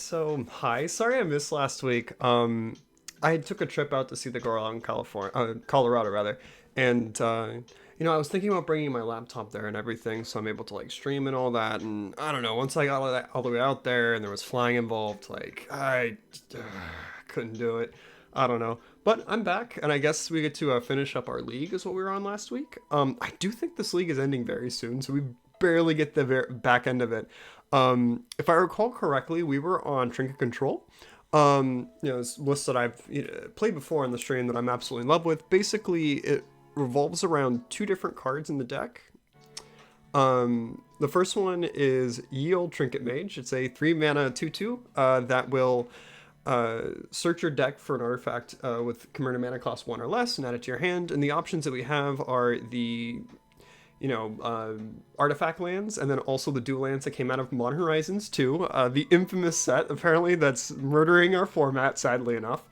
So, hi. Sorry I missed last week. I took a trip out to see the girl out in California, Colorado rather, and I was thinking about bringing my laptop there and everything, so I'm able to like stream and all that. And I don't know. Once I got all the way out there and there was flying involved, like I couldn't do it. I don't know. But I'm back, and I guess we get to finish up our league, is what we were on last week. I do think this league is ending very soon, so we barely get the back end of it. If I recall correctly, we were on Trinket Control. It's lists that I've played before on the stream that I'm absolutely in love with. Basically, it revolves around two different cards in the deck. The first one is UB Trinket Mage. It's a 3-mana 2/2 that will search your deck for an artifact with converted mana cost 1 or less and add it to your hand. And the options that we have are the artifact lands, and then also the dual lands that came out of Modern Horizons 2, the infamous set, apparently, that's murdering our format, sadly enough.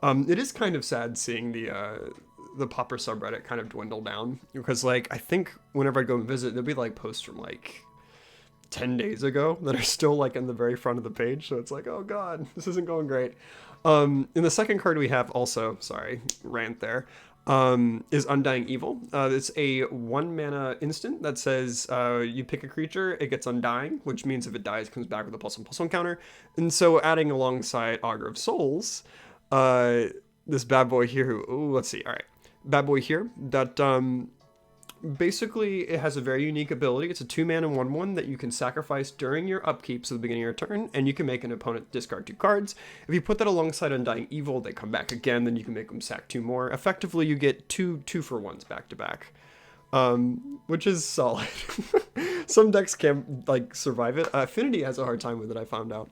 It is kind of sad seeing the Pauper subreddit kind of dwindle down, because, like, I think whenever I go and visit, there'll be, like, posts from, like, 10 days ago that are still, like, in the very front of the page, so it's like, oh god, this isn't going great. In the second card we have also, sorry, rant there, is Undying Evil. It's a 1-mana instant that says you pick a creature, it gets Undying, which means if it dies, it comes back with a +1/+1 counter. And so adding alongside Augur of Souls, this bad boy here let's see, alright. Bad boy here, that basically it has a very unique ability. It's a 2-mana 1/1 that you can sacrifice during your upkeep, so the beginning of your turn, and you can make an opponent discard 2 cards. If you put that alongside Undying Evil, they come back again, then you can make them sack 2 more. Effectively, you get two 2-for-1s back to back, which is solid. Some decks can't like survive it. Affinity has a hard time with it, I found out.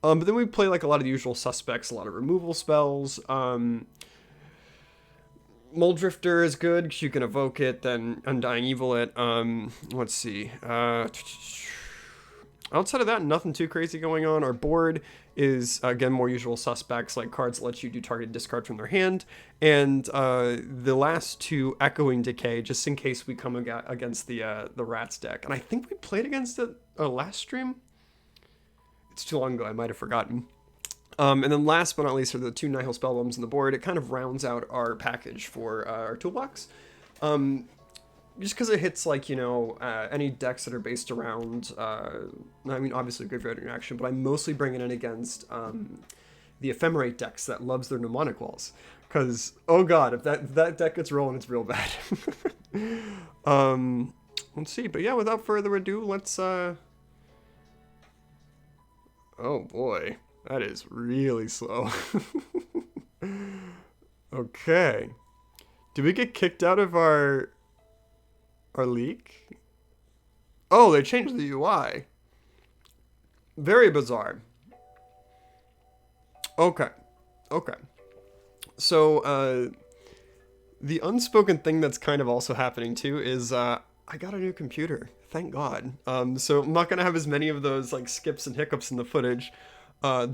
But then we play like a lot of the usual suspects, a lot of removal spells. Muldrifter is good because you can evoke it, then Undying Evil it. Let's see. Outside of that, nothing too crazy going on. Our board is, again, more usual suspects, like cards that let you do target discard from their hand. And the last two, Echoing Decay, just in case we come against the Rats deck. And I think we played against it last stream. It's too long ago, I might have forgotten. And then last but not least are the 2 Nihil Spellbombs on the board. It kind of rounds out our package for our toolbox. Just because it hits, like, any decks that are based around, obviously Graveyard Interaction, but I'm mostly bringing it in against the Ephemerate decks that loves their Mnemonic Walls. Because, oh god, if that deck gets rolling, it's real bad. Let's see, but yeah, without further ado, let's, oh boy. That is really slow. Okay. Did we get kicked out of our league? Oh, they changed the UI. Very bizarre. Okay. So, the unspoken thing that's kind of also happening too is I got a new computer. Thank God. So I'm not gonna have as many of those like skips and hiccups in the footage.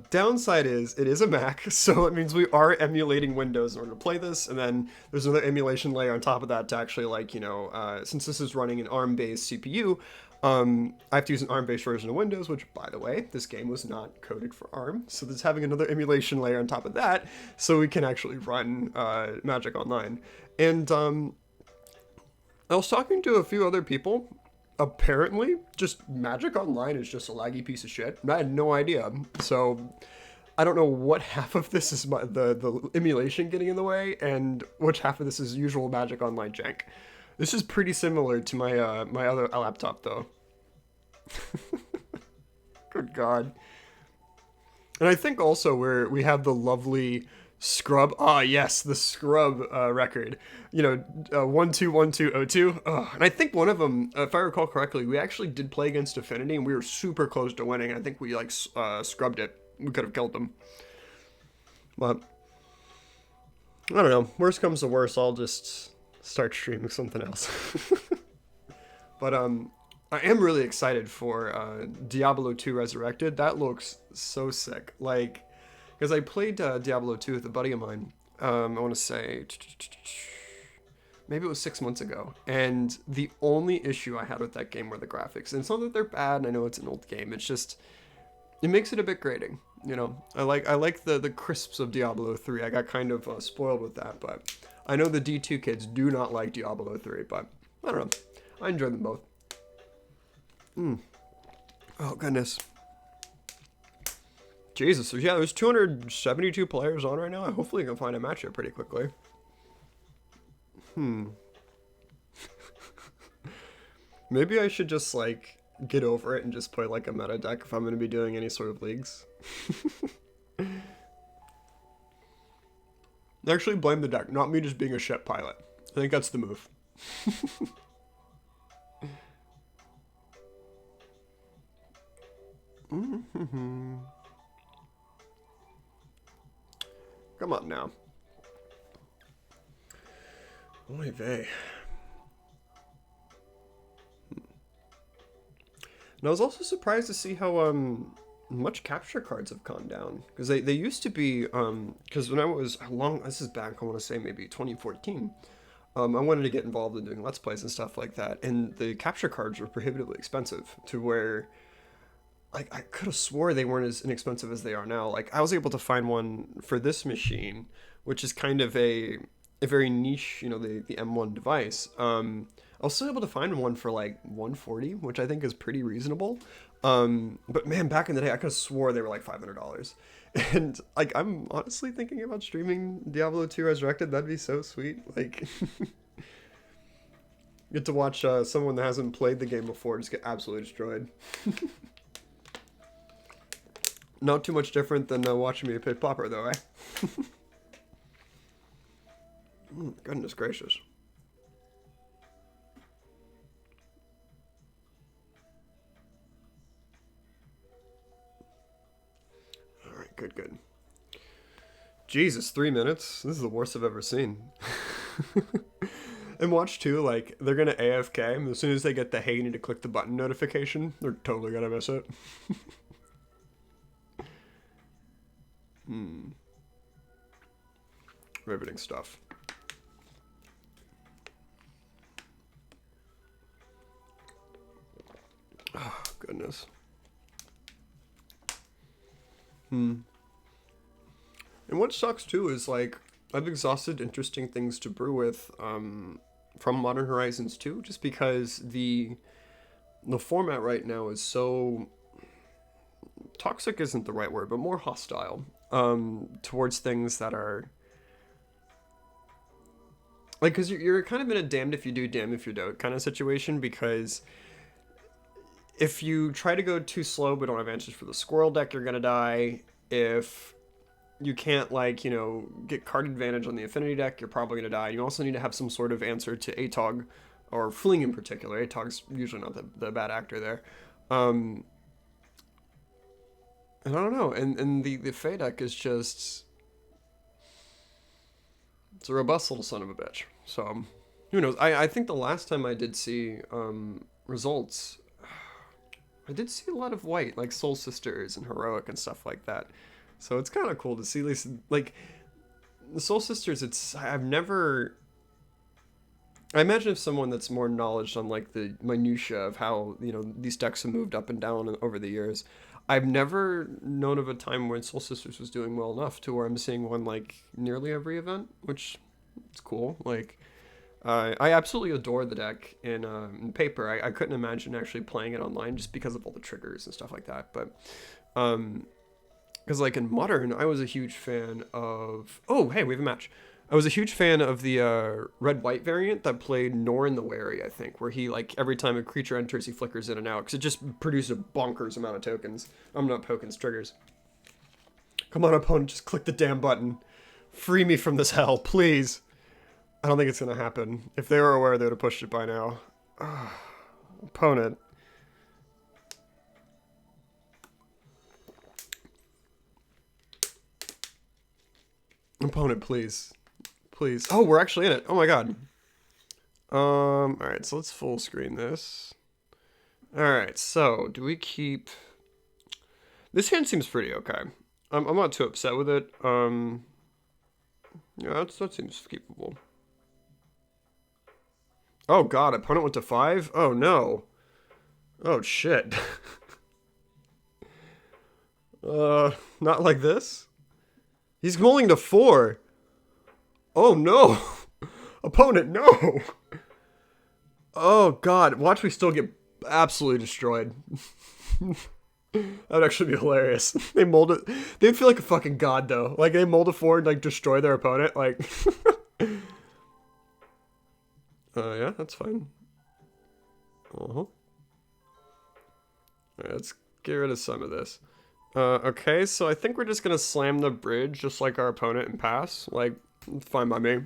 Downside is it is a Mac, so it means we are emulating Windows in order to play this, and then there's another emulation layer on top of that to actually, like, since this is running an ARM-based CPU, I have to use an ARM-based version of Windows, which, by the way, this game was not coded for ARM, so there's having another emulation layer on top of that, so we can actually run Magic Online. And I was talking to a few other people. Apparently, just Magic Online is just a laggy piece of shit. I had no idea. So, I don't know what half of this is the emulation getting in the way, and which half of this is usual Magic Online jank. This is pretty similar to my my other laptop, though. Good God. And I think also we have the lovely Scrub. Ah, yes, the Scrub record. 121202. And I think one of them, if I recall correctly, we actually did play against Affinity, and we were super close to winning. I think we like scrubbed it. We could have killed them. But I don't know. Worst comes to worst, I'll just start streaming something else. But I am really excited for Diablo 2 Resurrected. That looks so sick. Like, because I played Diablo 2 with a buddy of mine, I want to say, maybe it was 6 months ago, and the only issue I had with that game were the graphics. And it's not that they're bad, and I know it's an old game, it's just, it makes it a bit grating. You know, I like the crisps of Diablo 3. I got kind of spoiled with that, but I know the D2 kids do not like Diablo 3, but I don't know. I enjoy them both. Oh, goodness. Jesus. So, yeah, there's 272 players on right now. Hopefully you can find a matchup pretty quickly. Maybe I should just, like, get over it and just play, like, a meta deck if I'm going to be doing any sort of leagues. Actually, blame the deck, not me just being a ship pilot. I think that's the move. Come on now. Oy vey. And I was also surprised to see how much capture cards have gone down, because they used to be because when I was this is back, I want to say maybe 2014. I wanted to get involved in doing let's plays and stuff like that, and the capture cards were prohibitively expensive to where like I could have swore they weren't as inexpensive as they are now. Like I was able to find one for this machine, which is kind of a very niche, you know, the M1 device. I was still able to find one for like 140, which I think is pretty reasonable. But man, back in the day, I could have swore they were like $500. And like I'm honestly thinking about streaming Diablo 2 Resurrected. That'd be so sweet. Like get to watch someone that hasn't played the game before just get absolutely destroyed. Not too much different than watching me play Pauper, though, eh? Goodness gracious. Alright, good, good. Jesus, 3 minutes? This is the worst I've ever seen. And watch, too, like, they're gonna AFK, and as soon as they get the hey, you need to click the button notification, they're totally gonna miss it. Riveting stuff. Oh, goodness. And what sucks too is like I've exhausted interesting things to brew with from Modern Horizons 2, just because the format right now is so toxic isn't the right word, but more hostile towards things that are like, because you're kind of in a damned if you do, damned if you don't kind of situation, because if you try to go too slow but don't have answers for the squirrel deck, you're gonna die. If you can't, like, you know, get card advantage on the affinity deck, you're probably gonna die. You also need to have some sort of answer to ATOG, or Fling in particular. ATOG's usually not the bad actor there. And I don't know, and the Fey deck is just, it's a robust little son of a bitch. So who knows? I think the last time I did see results, I did see a lot of white, like Soul Sisters and Heroic and stuff like that. So it's kind of cool to see, at least, like, the Soul Sisters, I've never, I imagine if someone that's more knowledge on, like, the minutia of how, you know, these decks have moved up and down over the years, I've never known of a time when Soul Sisters was doing well enough to where I'm seeing one, like, nearly every event, which is cool. Like, I absolutely adore the deck in paper. I couldn't imagine actually playing it online just because of all the triggers and stuff like that. But because like in modern, I was a huge fan of. Oh, hey, we have a match. I was a huge fan of the red-white variant that played Norin the Wary, I think, where he, like, every time a creature enters, he flickers in and out, because it just produced a bonkers amount of tokens. I'm not tokens, triggers. Come on, opponent, just click the damn button. Free me from this hell, please. I don't think it's going to happen. If they were aware, they would have pushed it by now. Opponent. Opponent, please. Please. Oh, we're actually in it. Oh my god. Alright, so let's full screen this. Alright, so do we keep... This hand seems pretty okay. I'm not too upset with it. Yeah, that seems keepable. Oh god, opponent went to 5? Oh no. Oh shit. Not like this. He's rolling to 4. Oh no. Opponent, no. Oh god, watch me still get absolutely destroyed. That would actually be hilarious. They mold it. They'd feel like a fucking god though. Like they mold a 4 and like destroy their opponent. Like, yeah, that's fine. Alright, let's get rid of some of this. Okay, so I think we're just gonna slam the bridge just like our opponent and pass. Like, fine by me.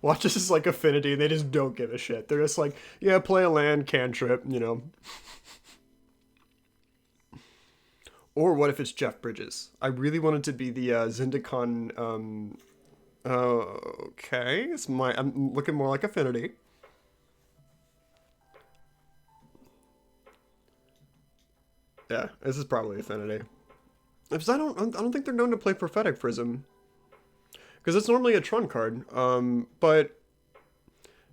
Watch this is like Affinity, they just don't give a shit. They're just like, yeah, play a land, cantrip, you know. Or what if it's Jeff Bridges? I really wanted to be the Zendikon, okay, I'm looking more like Affinity. Yeah, this is probably Affinity. Because I don't think they're known to play Prophetic Prism. Because it's normally a Tron card. But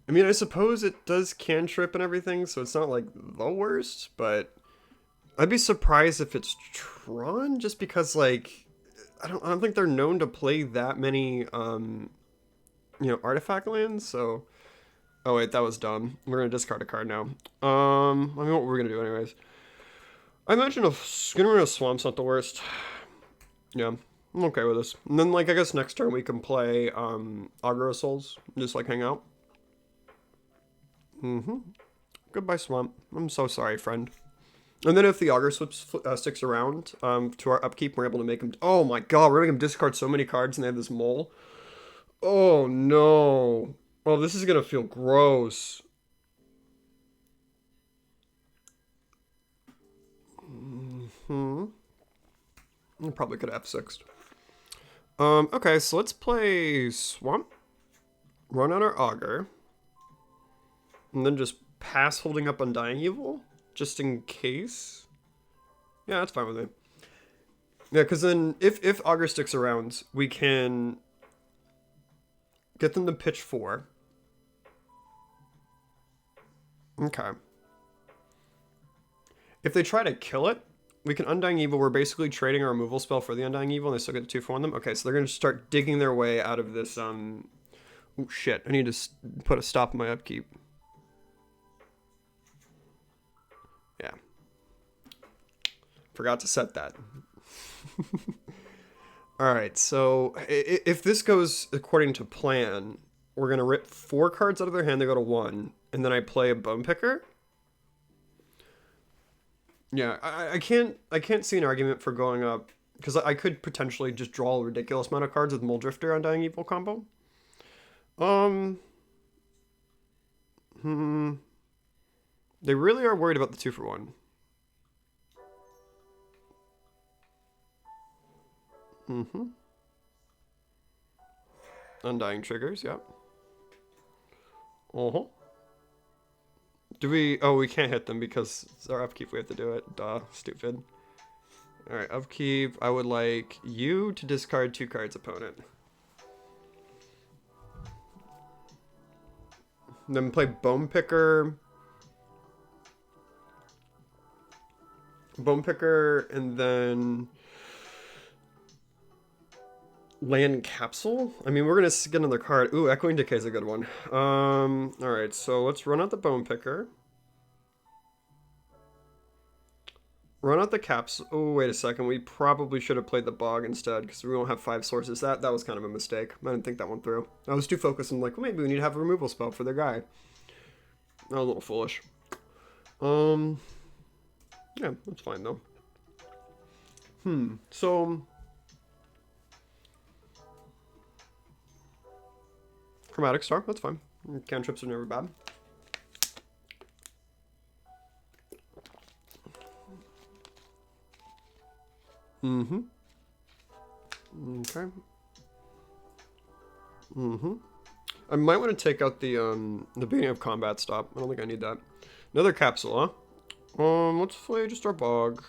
I mean, I suppose it does cantrip and everything, so it's not like the worst, but I'd be surprised if it's Tron, just because like I don't think they're known to play that many artifact lands, so oh wait, that was dumb. We're gonna discard a card now. I mean what we're gonna do anyways. I imagine getting rid of Swamp's not the worst. Yeah. I'm okay with this. And then like I guess next turn we can play Augur of Souls. Just like hang out. Goodbye, Swamp. I'm so sorry, friend. And then if the Augur sticks around to our upkeep, we're able to make him... Oh my god, we're making him discard so many cards and they have this mole. Oh no. Oh, this is gonna feel gross. I probably could have F6'd. Okay, so let's play Swamp. Run out our Augur. And then just pass holding up Undying Evil, just in case. Yeah, that's fine with me. Yeah, because then if Augur sticks around, we can get them to pitch 4. Okay. If they try to kill it, we can Undying Evil. We're basically trading our removal spell for the Undying Evil, and they still get the 2-4 on them. Okay, so they're going to start digging their way out of this, Oh, shit. I need to put a stop in my upkeep. Yeah. Forgot to set that. Alright, so if this goes according to plan, we're going to rip 4 cards out of their hand, they go to 1, and then I play a Bone Picker. Yeah, I can't see an argument for going up, because I could potentially just draw a ridiculous amount of cards with Mole Drifter on Undying Evil combo. They really are worried about the 2-for-1. Undying triggers, yep. Do we... Oh, we can't hit them because it's our upkeep. We have to do it. Duh, stupid. Alright, upkeep. I would like you to discard 2 cards, opponent. Then play Bone Picker. Bone Picker, and then... Land Capsule? I mean, we're gonna get another card. Ooh, Echoing Decay is a good one. Alright, so let's run out the Bone Picker. Run out the capsule. Oh, wait a second. We probably should have played the Bog instead, because we won't have 5 sources. That was kind of a mistake. I didn't think that one through. I was too focused on like, well, maybe we need to have a removal spell for their guy. That was a little foolish. Yeah, that's fine though. So... Chromatic Star, that's fine. Cantrips are never bad. Okay. I might want to take out the beginning of combat stop. I don't think I need that. Another capsule, huh? Let's play just our Bog.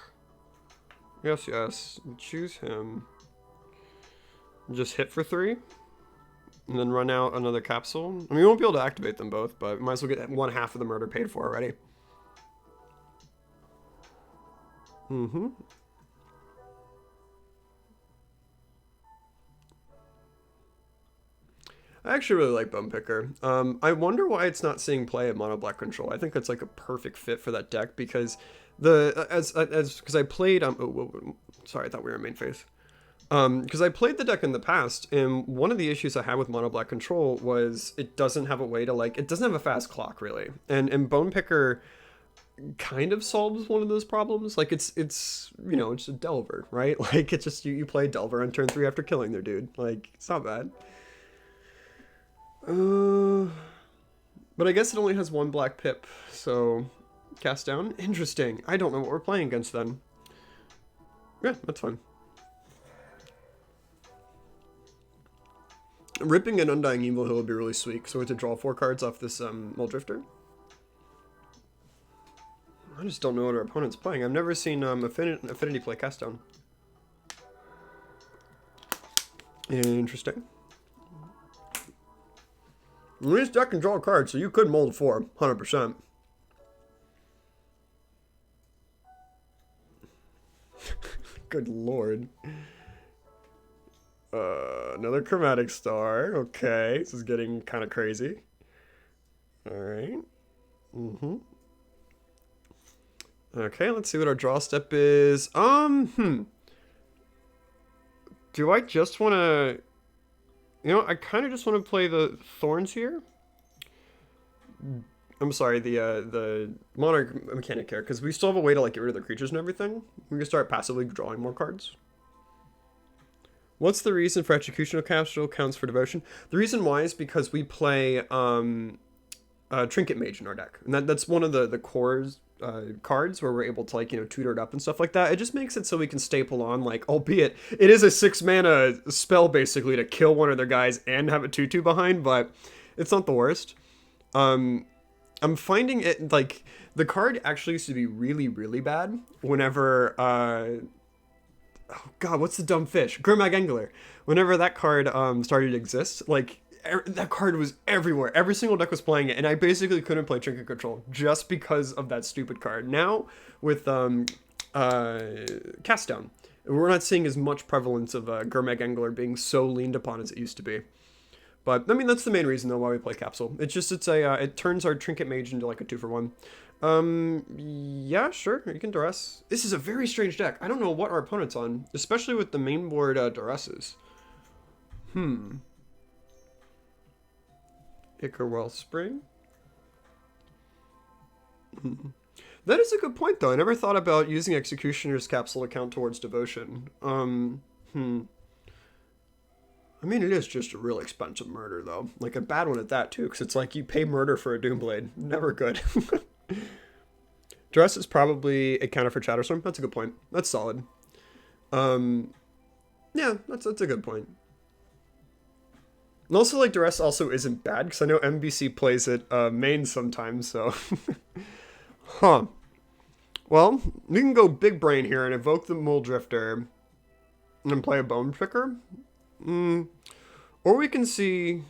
Yes. Choose him. Just hit for 3. And then run out another capsule. I mean, we won't be able to activate them both, but we might as well get 1/2 of the murder paid for already. Mm-hmm. I actually really like Bone Picker. I wonder why it's not seeing play at Mono Black Control. I think that's like a perfect fit for that deck because the as because I played sorry, I thought we were in main phase. Because I played the deck in the past, and one of the issues I had with Mono Black Control was it doesn't have a way to like it doesn't have a fast clock really, and Bone Picker kind of solves one of those problems. Like it's you know it's a Delver, right? Like it's just you play Delver on turn 3 after killing their dude. Like it's not bad. Uh, but I guess it only has one black pip, so cast down. Interesting. I don't know what we're playing against then. Yeah, that's fine. Ripping an Undying Evil Hill would be really sweet, so we have to draw 4 cards off this Mold Drifter. I just don't know what our opponent's playing. I've never seen Affinity play cast down. Interesting. At least deck can draw a card, so you could mold 4, 100%. Good lord. Another Chromatic Star. Okay, this is getting kind of crazy. Alright. Okay, let's see what our draw step is. Do I just want to... You know, I kind of just want to play the Thorns here. I'm sorry, the Monarch mechanic here, because we still have a way to like get rid of the creatures and everything. We can start passively drawing more cards. What's the reason for Executional Capsule counts for Devotion? The reason why is because we play Trinket Mage in our deck, and that's one of the cores cards where we're able to like, you know, tutor it up and stuff like that. It just makes it so we can staple on, like, albeit it is a 6 mana spell basically to kill one of their guys and have a 2/2 behind, but it's not the worst. I'm finding it like the card actually used to be really, really bad whenever oh god, what's the dumb fish? Gurmag Angler. Whenever that card started to exist, like that card was everywhere. Every single deck was playing it, and I basically couldn't play Trinket Control just because of that stupid card. Now with Cast Down, we're not seeing as much prevalence of Gurmag Angler being so leaned upon as it used to be. But I mean that's the main reason though why we play Capsule. It's just it turns our Trinket Mage into like a 2-for-1. Yeah, sure, you can Duress. This is a very strange deck. I don't know what our opponent's on, especially with the main board Duresses. Ichor Wellspring. That is a good point, though. I never thought about using Executioner's Capsule to count towards Devotion. I mean, it is just a real expensive murder, though. Like, a bad one at that, too, because it's like you pay murder for a Doomblade. Never good. Duress is probably a counter for Chatterstorm. That's a good point. That's solid. Yeah, that's a good point. And also, like, Duress also isn't bad, because I know MBC plays it main sometimes, so... Huh. Well, we can go big brain here and evoke the Mold Drifter and play a Bone Picker. Or we can see,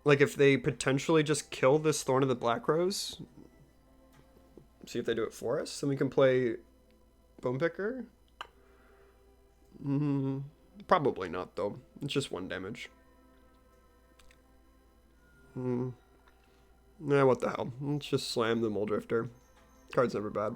like, if they potentially just kill this Thorn of the Black Rose. See if they do it for us. Then we can play Bone Picker. Probably not, though. It's just 1 damage. Nah, what the hell. Let's just slam the Mold Drifter. Card's never bad.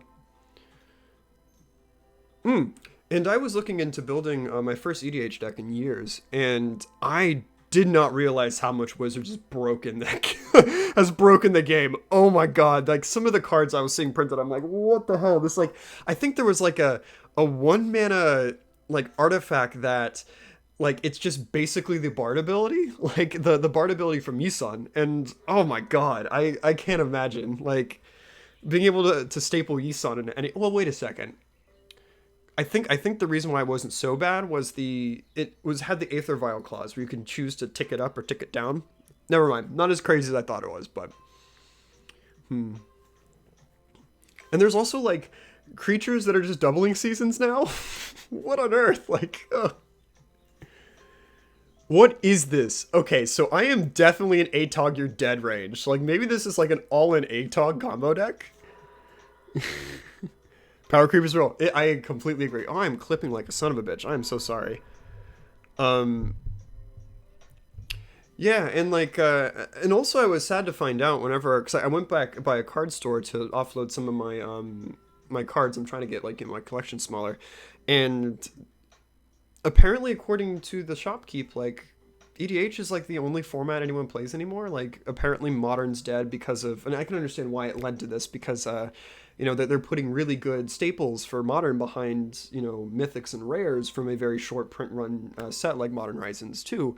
And I was looking into building my first EDH deck in years, and I did not realize how much Wizards has broken the game. Oh my god, like some of the cards I was seeing printed, I'm like, what the hell? This, like, I think there was like a 1 mana like artifact that, like, it's just basically the Bard ability, like the Bard ability from Yisan, and oh my god, I can't imagine like being able to staple Yisan in any. Well, wait a second. I think the reason why it wasn't so bad was it had the Aether Vial clause where you can choose to tick it up or tick it down. Never mind, not as crazy as I thought it was, but And there's also like creatures that are just doubling seasons now. What on earth? Like, what is this? Okay, so I am definitely an Atog You're Dead range. Like maybe this is like an all-in Atog combo deck. Power creepers roll. I completely agree. Oh, I'm clipping like a son of a bitch. I'm so sorry. Um, yeah, and like, and also I was sad to find out whenever, because I went back by a card store to offload some of my my cards. I'm trying to get like my collection smaller, and apparently, according to the shopkeep, like EDH is like the only format anyone plays anymore. Like apparently Modern's dead because of, and I can understand why it led to this because you know that they're putting really good staples for Modern behind mythics and rares from a very short print run set like Modern Horizons 2.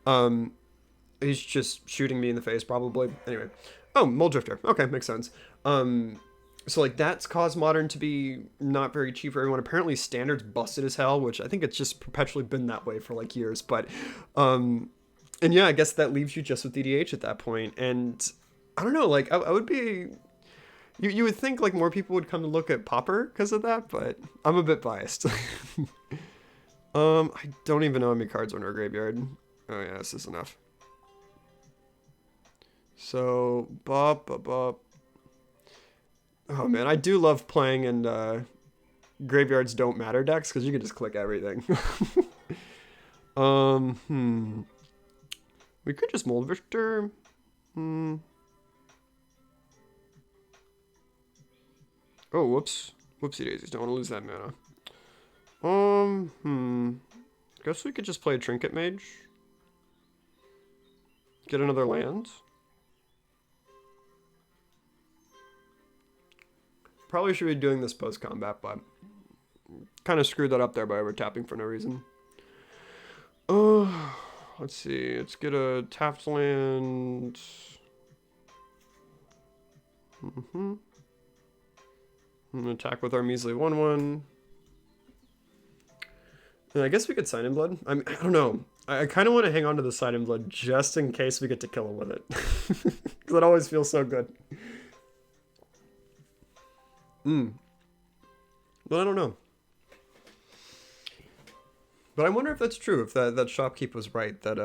Um, he's just shooting me in the face probably. Anyway, oh Mold Drifter. Okay, makes sense. So like that's caused Modern to be not very cheap for everyone. Apparently Standard's busted as hell, which I think it's just perpetually been that way for like years. But and yeah, I guess that leaves you just with DDH at that point. And I don't know, like I would be you would think like more people would come to look at Pauper because of that, but I'm a bit biased. I don't even know how many cards are in our graveyard. Oh yeah, this is enough. So bop bop bop. Oh man, I do love playing in graveyards don't matter decks because you can just click everything. Hmm. We could just Mold Victor. Hmm. Oh, whoops. Whoopsie daisies. Don't want to lose that mana. Hmm. Guess we could just play a Trinket Mage. Get another land. Probably should be doing this post-combat, but kind of screwed that up there by over-tapping for no reason. Oh, let's see. Let's get a tapped land. Mm-hmm. Attack with our measly 1/1. And I guess we could Sign in Blood. I don't know. I kind of want to hang on to the Sign in Blood just in case we get to kill him with it. Because it always feels so good. But I don't know. But I wonder if that's true, if that shopkeep was right, that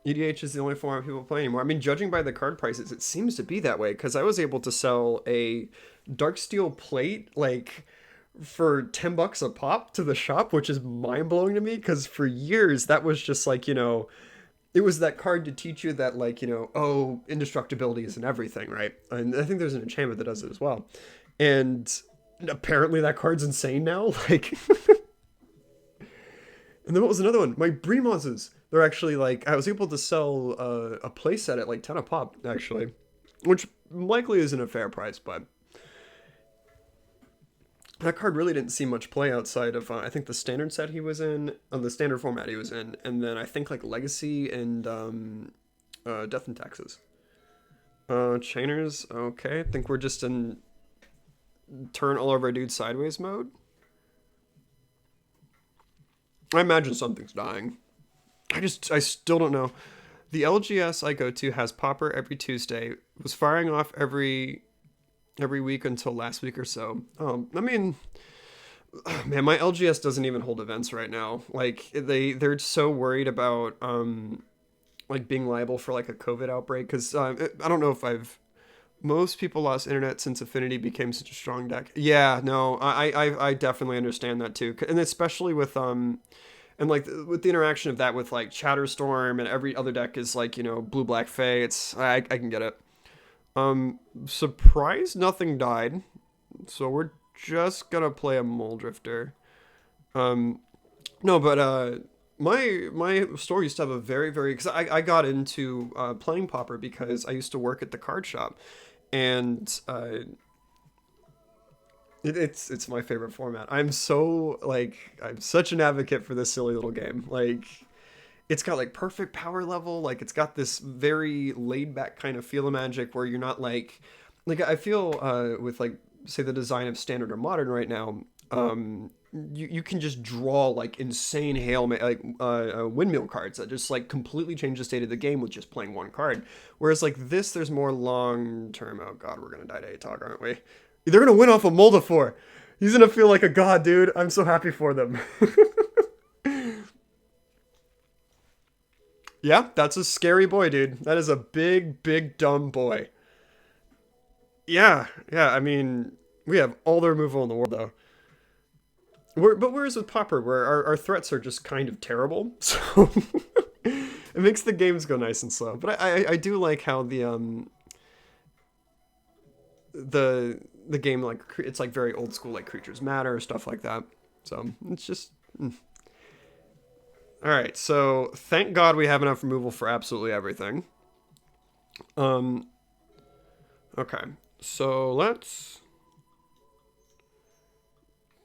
EDH is the only format people play anymore. I mean, judging by the card prices, it seems to be that way, because I was able to sell a Darksteel plate, like, for $10 a pop to the shop, which is mind-blowing to me, because for years, that was just like, it was that card to teach you that, like, oh, indestructibility isn't everything, right? And I think there's an enchantment that does it as well. And apparently that card's insane now, like... And then what was another one? My Bremozes. They're actually like, I was able to sell a playset at like 10 a pop, actually. Which likely isn't a fair price, but that card really didn't see much play outside of, I think, the standard set he was in, the standard format he was in, and then I think like Legacy and Death and Taxes. Chainers, okay. I think we're just in turn all of our dudes sideways mode. I imagine something's dying. I still don't know. The LGS I go to has Pauper every Tuesday. It was firing off every week until last week or so. I mean, man, my LGS doesn't even hold events right now. Like they're so worried about like being liable for like a COVID outbreak because I don't know if most people lost internet since Affinity became such a strong deck. Yeah, no, I definitely understand that too, and especially with and like with the interaction of that with like Chatterstorm and every other deck is like blue black Fae. I can get it. Surprised nothing died, so we're just gonna play a Mole Drifter. No, but my store used to have a very because I got into playing Pauper because I used to work at the card shop, and it's my favorite format. I'm such an advocate for this silly little game. Like it's got like perfect power level. Like it's got this very laid back kind of feel of Magic where you're not like I feel with like say the design of standard or modern right now. You can just draw like insane windmill cards that just like completely change the state of the game with just playing one card. Whereas like this, there's more long term. Oh god, we're gonna die to Atog, aren't we? They're gonna win off of Moldafor. He's gonna feel like a god, dude. I'm so happy for them. Yeah, that's a scary boy, dude. That is a big dumb boy. Yeah. I mean, We have all the removal in the world, though. But whereas with Pauper, where our threats are just kind of terrible, so it makes the games go nice and slow. But I do like how the game, like, it's like very old school, like creatures matter, stuff like that. So it's just all right. So thank God we have enough removal for absolutely everything. Um. Okay. So let's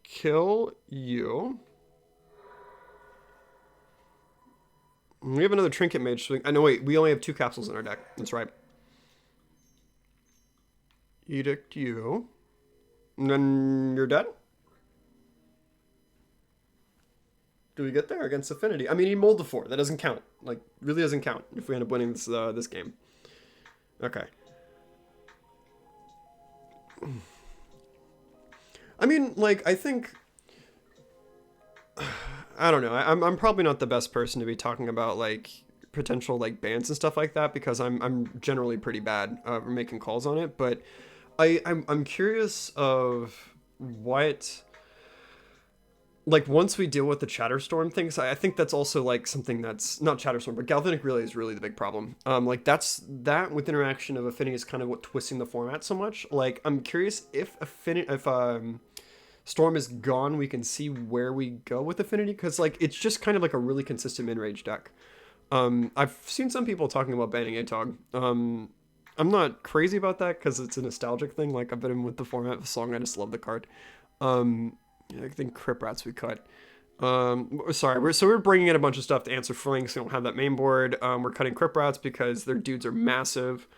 kill you. We have another Trinket Mage. I know. Wait, we only have 2 capsules in our deck. That's right. Edict you. And then you're dead? Do we get there against Affinity? I mean, he mulled to 4. That doesn't count. Like, really doesn't count if we end up winning this game. Okay. I mean, like, I think... I don't know. I'm probably not the best person to be talking about, like, potential, like, bans and stuff like that, because I'm generally pretty bad making calls on it, but I'm curious of what, like, once we deal with the Chatterstorm things, I think that's also like something that's not Chatterstorm, but Galvanic Relay is really the big problem. That with interaction of Affinity is kind of what twisting the format so much. Like, I'm curious if Storm is gone, we can see where we go with Affinity, because like it's just kind of like a really consistent mid-range deck. I've seen some people talking about banning Atog. I'm not crazy about that because it's a nostalgic thing. Like, I've been in with the format for so long, I just love the card. I think Crip Rats we cut. Sorry, we're bringing in a bunch of stuff to answer flanks. We don't have that main board. We're cutting Crip Rats because their dudes are massive.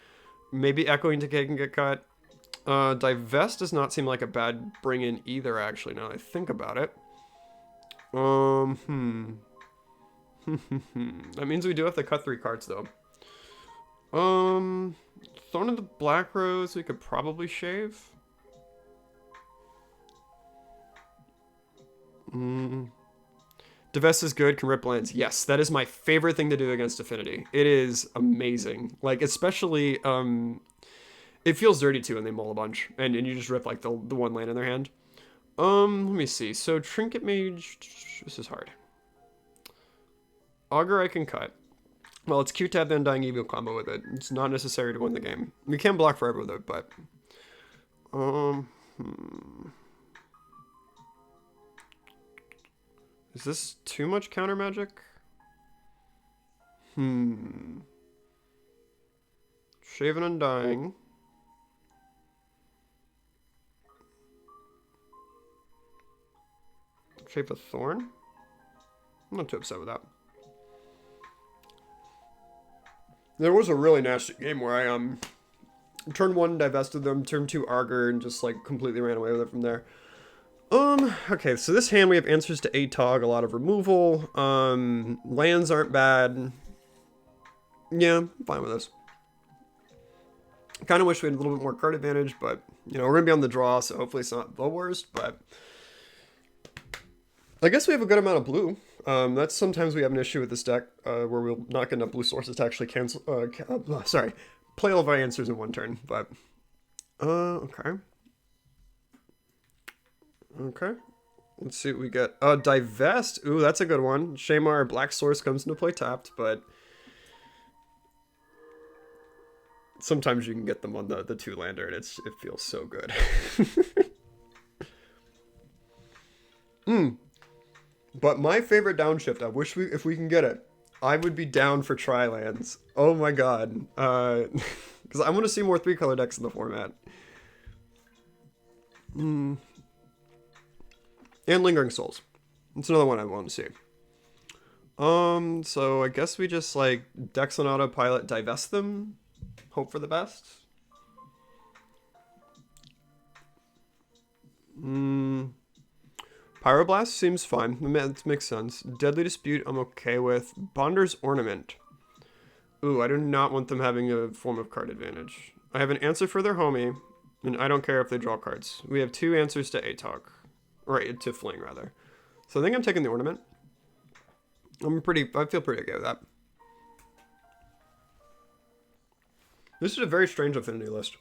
Maybe Echoing Decay can get cut. Divest does not seem like a bad bring in either, actually, now that I think about it. That means we do have to cut 3 cards, though. Throne of the Black Rose, we could probably shave. Divest is good, can rip lands. Yes, that is my favorite thing to do against Affinity. It is amazing. Like, especially, it feels dirty too when they mull a bunch, and you just rip like the one land in their hand. Let me see. So Trinket Mage, this is hard. Augur I can cut. Well, it's cute to have the Undying Evil combo with it. It's not necessary to win the game. We can block forever with it, but is this too much counter magic? Shave and Undying. Shape of Thorn? I'm not too upset with that. There was a really nasty game where I turn 1 divested them, turn 2 Augur, and just like completely ran away with it from there. Okay, so this hand we have answers to Atog, a lot of removal. Lands aren't bad. Yeah, I'm fine with this. Kind of wish we had a little bit more card advantage, but you know, we're gonna be on the draw, so hopefully it's not the worst, but I guess we have a good amount of blue. That's sometimes we have an issue with this deck, where we'll not get enough blue sources to actually cancel. Sorry, play all of our answers in 1 turn. But okay, okay. Let's see what we get. Divest. Ooh, that's a good one. Shamar Black Source comes into play tapped, but sometimes you can get them on the 2-lander, and it feels so good. But my favorite downshift, I wish if we can get it, I would be down for Tri-lands. Oh my god. Because I want to see more 3-color decks in the format. And Lingering Souls. It's another one I want to see. So I guess we just like decks on autopilot, divest them, hope for the best. Pyroblast seems fine. That makes sense. Deadly Dispute I'm okay with. Bonder's Ornament. Ooh, I do not want them having a form of card advantage. I have an answer for their homie, and I don't care if they draw cards. We have 2 answers to Atog. Right, to Fling, rather. So I think I'm taking the Ornament. I feel pretty okay with that. This is a very strange Affinity list.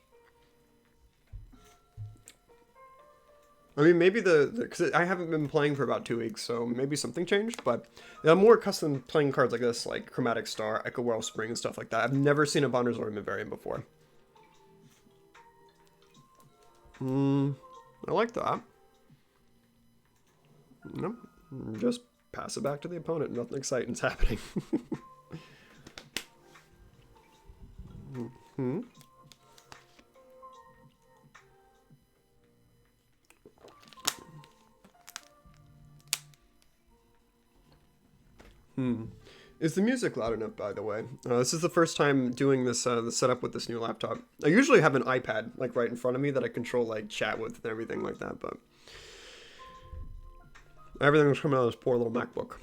I mean, maybe because I haven't been playing for about 2 weeks, so maybe something changed. But yeah, I'm more accustomed to playing cards like this, like Chromatic Star, Echo Wellspring, and stuff like that. I've never seen a Bonder's Ornament variant before. I like that. No, just pass it back to the opponent. Nothing exciting's happening. Is the music loud enough, by the way? This is the first time doing this the setup with this new laptop. I usually have an iPad like right in front of me that I control like chat with and everything like that, but everything was coming out of this poor little MacBook.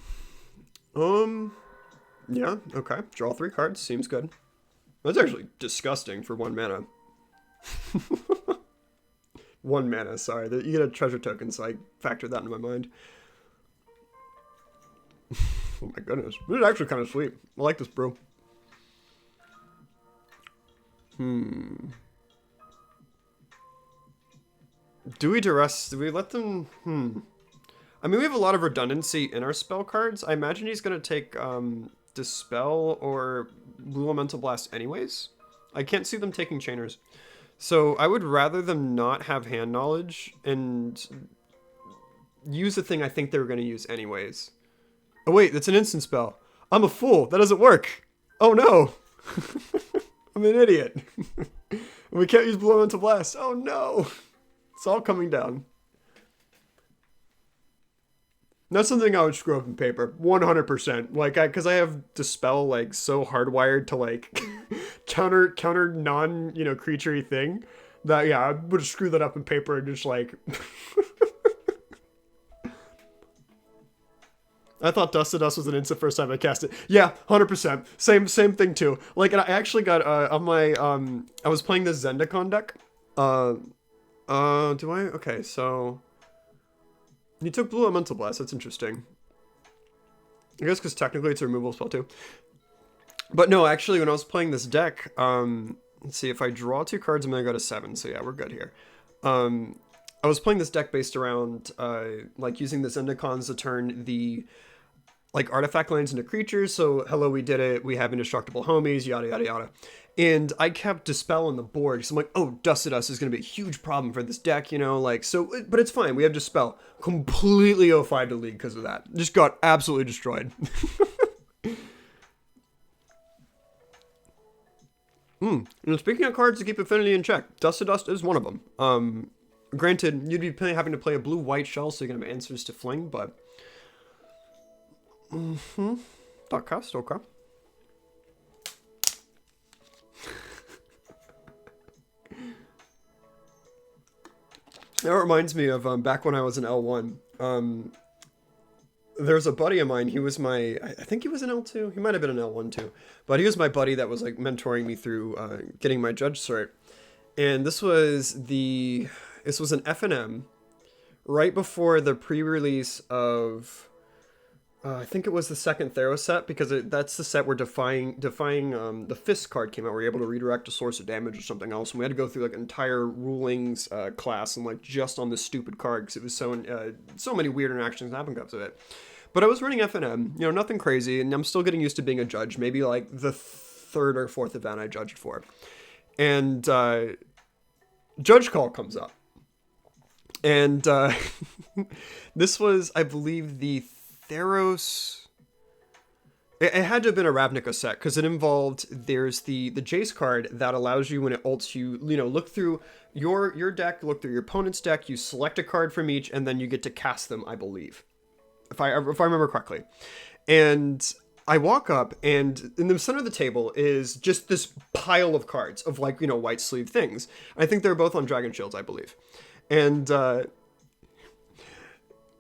Yeah, okay. Draw 3 cards. Seems good. That's actually disgusting for 1 mana. 1 mana, sorry. You get a treasure token, so I factored that into my mind. Oh my goodness. This is actually kind of sweet. I like this brew. Do we duress? Do we let them? I mean, we have a lot of redundancy in our spell cards. I imagine he's going to take Dispel or Blue Elemental Blast anyways. I can't see them taking Chainers. So I would rather them not have hand knowledge and use a thing I think they were going to use anyways. Oh wait, that's an instant spell. I'm a fool. That doesn't work. Oh no. I'm an idiot. We can't use Blue Elemental Blast. Oh no. It's all coming down. That's something I would screw up in Pauper. 100%. Like, because I have Dispel, like, so hardwired to, like, counter non, creature-y thing. That, yeah, I would screw that up in Pauper and just, like... I thought Dust to Dust was an instant first time I cast it. Yeah, 100%. Same thing, too. Like, and I actually got, on my, I was playing this Zendikon deck. Do I? Okay, so... You took Blue Elemental Blast. That's interesting. I guess because technically it's a removal spell too. But no, actually, when I was playing this deck, let's see, if I draw 2 cards, I'm going to go to 7. So yeah, we're good here. I was playing this deck based around like using the Zendikons to turn the like artifact lands into creatures. So hello, we did it. We have indestructible homies, yada, yada, yada. And I kept Dispel on the board because I'm like, oh, Dust to Dust is going to be a huge problem for this deck, like, so, but it's fine. We have Dispel. Completely 0-5 to league because of that. Just got absolutely destroyed. And speaking of cards to keep Affinity in check, Dust to Dust is one of them. Granted, you'd be having to play a blue-white shell, so you're going to have answers to Fling, but... Dot cast, okay. That reminds me of back when I was in L1. There's a buddy of mine. He was my, I think he was an L2. He might have been an L1 too. But he was my buddy that was like mentoring me through getting my judge cert. And this was an FNM right before the pre-release of... I think it was the second Theros set, because that's the set where Defying the Fist card came out, where you're able to redirect a source of damage or something else. And we had to go through like an entire rulings class and like just on this stupid card because it was so many weird interactions happened because of it. But I was running FNM, nothing crazy, and I'm still getting used to being a judge. Maybe like the 3rd or 4th event I judged for, and Judge Call comes up, and this was, I believe, the Theros. It had to have been a Ravnica set because it involved, there's the Jace card that allows you when it ults you, look through your deck, look through your opponent's deck, you select a card from each, and then you get to cast them, I believe, if I remember correctly. And I walk up, and in the center of the table is just this pile of cards of like white sleeve things. I think they're both on Dragon Shields, I believe, and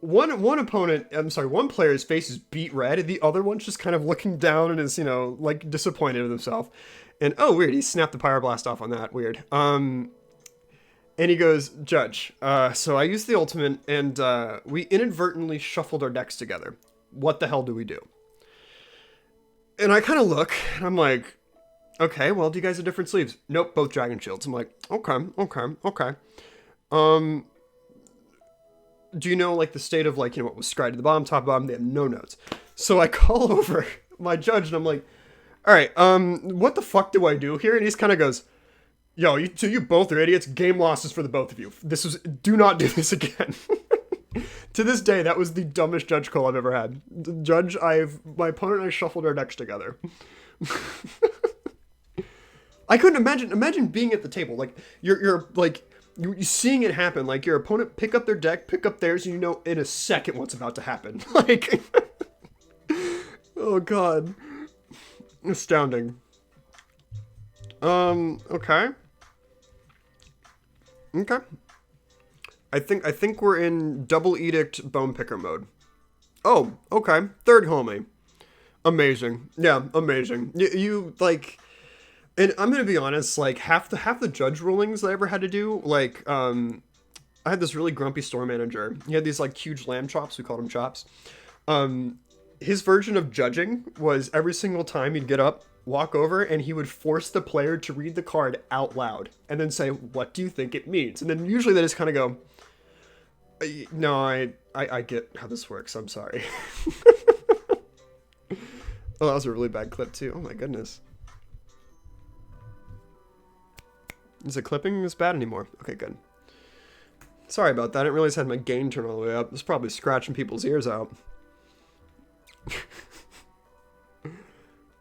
one player's face is beat red, the other one's just kind of looking down and is, like disappointed with himself. And oh, weird, he snapped the Pyroblast off on that. Weird. And he goes, Judge, so I used the ultimate and we inadvertently shuffled our decks together. What the hell do we do? And I kind of look, and I'm like, okay, well, do you guys have different sleeves? Nope, both Dragon Shields. I'm like, okay. do you know like the state of like, what was scried to the bottom, top, bottom? They have no notes. So I call over my judge and I'm like, all right, what the fuck do I do here? And he's kind of goes, yo, you both are idiots. Game losses for the both of you. Do not do this again. To this day, that was the dumbest judge call I've ever had. Judge, my opponent and I shuffled our decks together. I couldn't imagine being at the table. Like, you're like, you seeing it happen. Like, your opponent pick up their deck, pick up theirs, and you know in a second what's about to happen. Like, oh god. Astounding. Okay. Okay. I think we're in double edict bone picker mode. Oh, okay. Third homie. Amazing. Yeah, amazing. You like, and I'm gonna be honest. Like half the judge rulings that I ever had to do. Like, I had this really grumpy store manager. He had these like huge lamb chops. We called them chops. His version of judging was every single time he'd get up, walk over, and he would force the player to read the card out loud and then say, "What do you think it means?" And then usually they just kind of go, "No, I get how this works. I'm sorry." Oh, that was a really bad clip too. Oh my goodness. Is the clipping this bad anymore? Okay, good. Sorry about that. I didn't realize I had my gain turned all the way up. It's probably scratching people's ears out.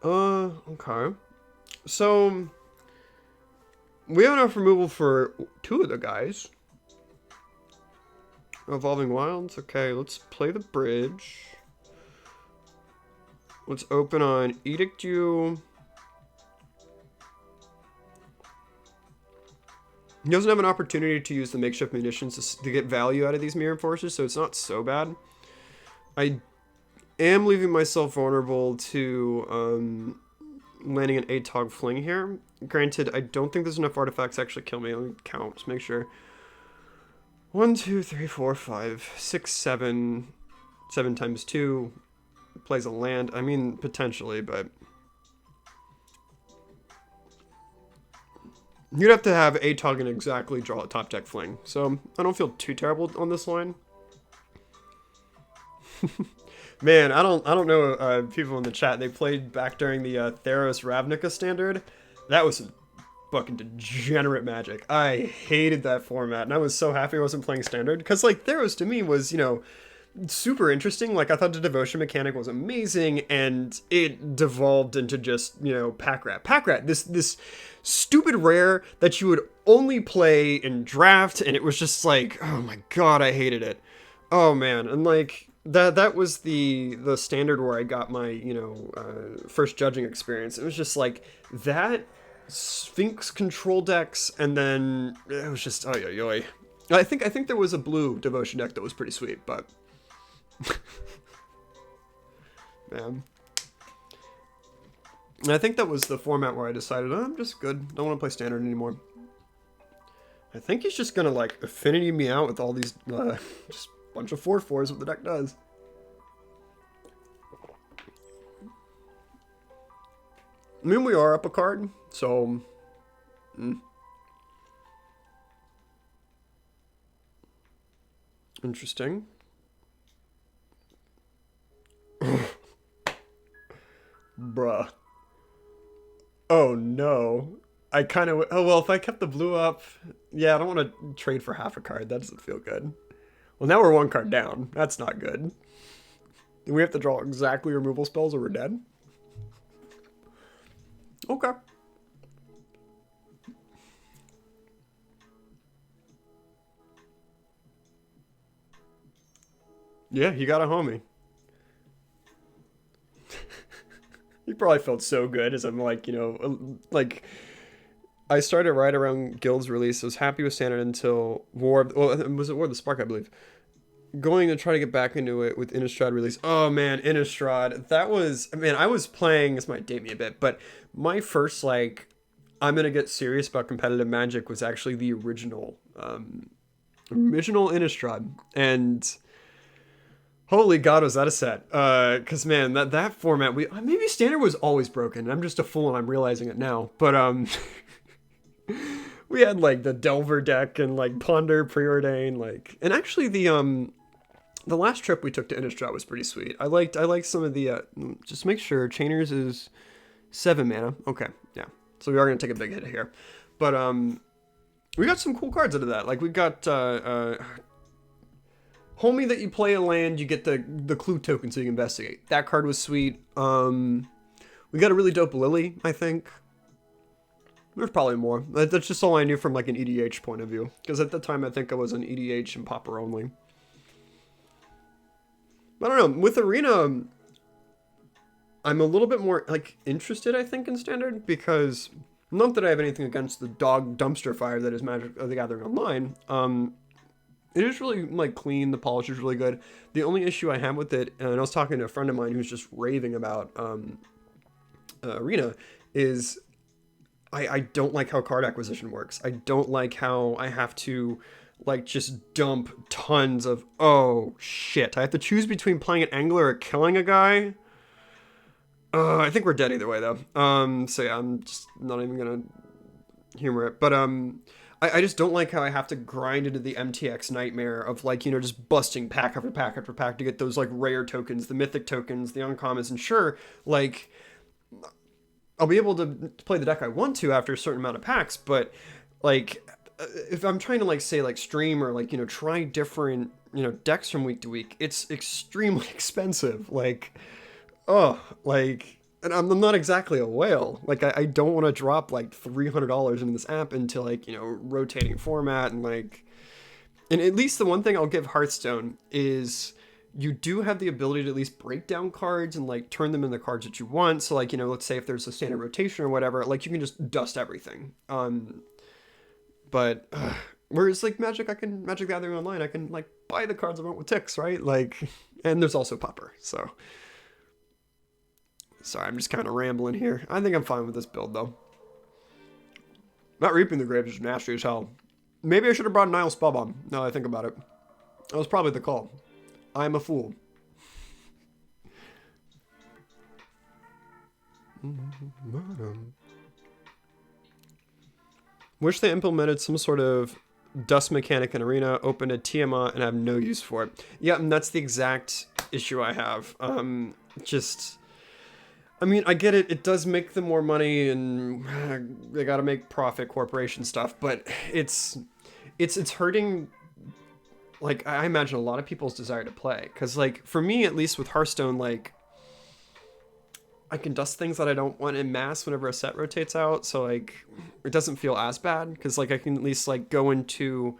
Okay. So, we have enough removal for 2 of the guys. Evolving Wilds. Okay, let's play the bridge. Let's open on Edict You. He doesn't have an opportunity to use the makeshift munitions to get value out of these mirror forces, so it's not so bad. I am leaving myself vulnerable to landing an ATOG fling here. Granted, I don't think there's enough artifacts to actually kill me. Let me count, just make sure. 1, 2, 3, 4, 5, 6, 7. 7 times 2 plays a land. I mean, potentially, but you'd have to have ATOG and exactly draw a top deck fling. So I don't feel too terrible on this line. Man, I don't know people in the chat. They played back during the Theros Ravnica standard. That was some fucking degenerate Magic. I hated that format, and I was so happy I wasn't playing standard because like Theros to me was super interesting. Like I thought the devotion mechanic was amazing, and it devolved into just pack rat. This stupid rare that you would only play in draft, and it was just like, oh my god, I hated it. Oh man, and like. That was the standard where I got my first judging experience. It was just like that Sphinx control decks, and then it was just oy. I think there was a blue devotion deck that was pretty sweet, but man, and I think that was the format where I decided I'm just good. Don't want to play standard anymore. I think he's just gonna like affinity me out with all these just. Bunch of 4/4s what the deck does. I mean, we are up a card, so interesting. Bruh. Oh no. I kind of well, if I kept the blue up, yeah, I don't want to trade for half a card. That doesn't feel good. Well, now we're 1 card down. That's not good. We have to draw exactly removal spells or we're dead? Okay. Yeah, you got a homie. He probably felt so good as I'm like, like... I started right around Guild's release. I was happy with standard until was it War of the Spark, I believe. Going to try to get back into it with Innistrad release. Oh man, Innistrad. That was, man, I was playing, this might date me a bit, but my first, like, I'm going to get serious about competitive Magic was actually the original Innistrad. And holy god, was that a set. Because man, that format, maybe standard was always broken. I'm just a fool and I'm realizing it now. But, we had like the Delver deck and like Ponder, Preordain, like, and actually the The last trip we took to Innistrad was pretty sweet. I liked some of the just make sure Chainers is 7 mana. Okay, yeah. So we are gonna take a big hit here. But we got some cool cards out of that. Like we got homie that you play a land, you get the clue token so you can investigate. That card was sweet. We got a really dope Lily, I think. There's probably more. That's just all I knew from like an EDH point of view. Because at the time I think I was an EDH and Pauper only. I don't know. With Arena, I'm a little bit more like interested, I think, in Standard, because not that I have anything against the dog dumpster fire that is Magic the Gathering Online. It is really like clean. The polish is really good. The only issue I have with it, and I was talking to a friend of mine who's just raving about Arena, is I don't like how card acquisition works. I don't like how I have to like just dump tons of, oh shit, I have to choose between playing an angler or killing a guy. I think we're dead either way though. So yeah, I'm just not even gonna humor it. But I just don't like how I have to grind into the MTX nightmare of like, you know, just busting pack after pack after pack to get those like rare tokens, the mythic tokens, the uncommons, and sure, like I'll be able to play the deck I want to after a certain amount of packs, but like if I'm trying to like say like stream or like, you know, try different, you know, decks from week to week, it's extremely expensive. Like, oh, like, and I'm not exactly a whale. Like I don't want to drop like $300 into this app into like, you know, rotating format and like, and at least the one thing I'll give Hearthstone is you do have the ability to at least break down cards and like turn them into cards that you want. So like, you know, let's say if there's a standard rotation or whatever, like you can just dust everything. But whereas like Magic the Gathering Online, I can like buy the cards I want with ticks, right? Like, and there's also Pauper. So sorry, I'm just kind of rambling here. I think I'm fine with this build though. Not Reaping the Graves is nasty as hell. Maybe I should have brought Nile Spellbomb. Now that I think about it, that was probably the call. I'm a fool. Wish they implemented some sort of dust mechanic in Arena, open a Tiamat, and have no use for it. Yeah, and that's the exact issue I have. Just, I mean, I get it. It does make them more money, and they got to make profit corporation stuff. But it's hurting. Like, I imagine a lot of people's desire to play. Because, like, for me, at least with Hearthstone, like, I can dust things that I don't want en masse whenever a set rotates out. So, like, it doesn't feel as bad. Because, like, I can at least, like, go into,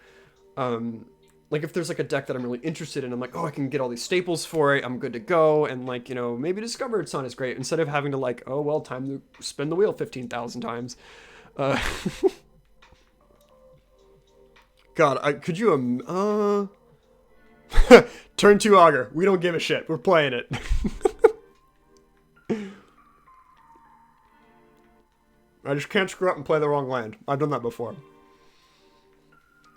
like, if there's, like, a deck that I'm really interested in, I'm like, oh, I can get all these staples for it. I'm good to go. And, like, you know, maybe discover it's not as great. Instead of having to, like, oh, well, time to spin the wheel 15,000 times. God, could you, turn 2 Augur. We don't give a shit. We're playing it. I just can't screw up and play the wrong land. I've done that before.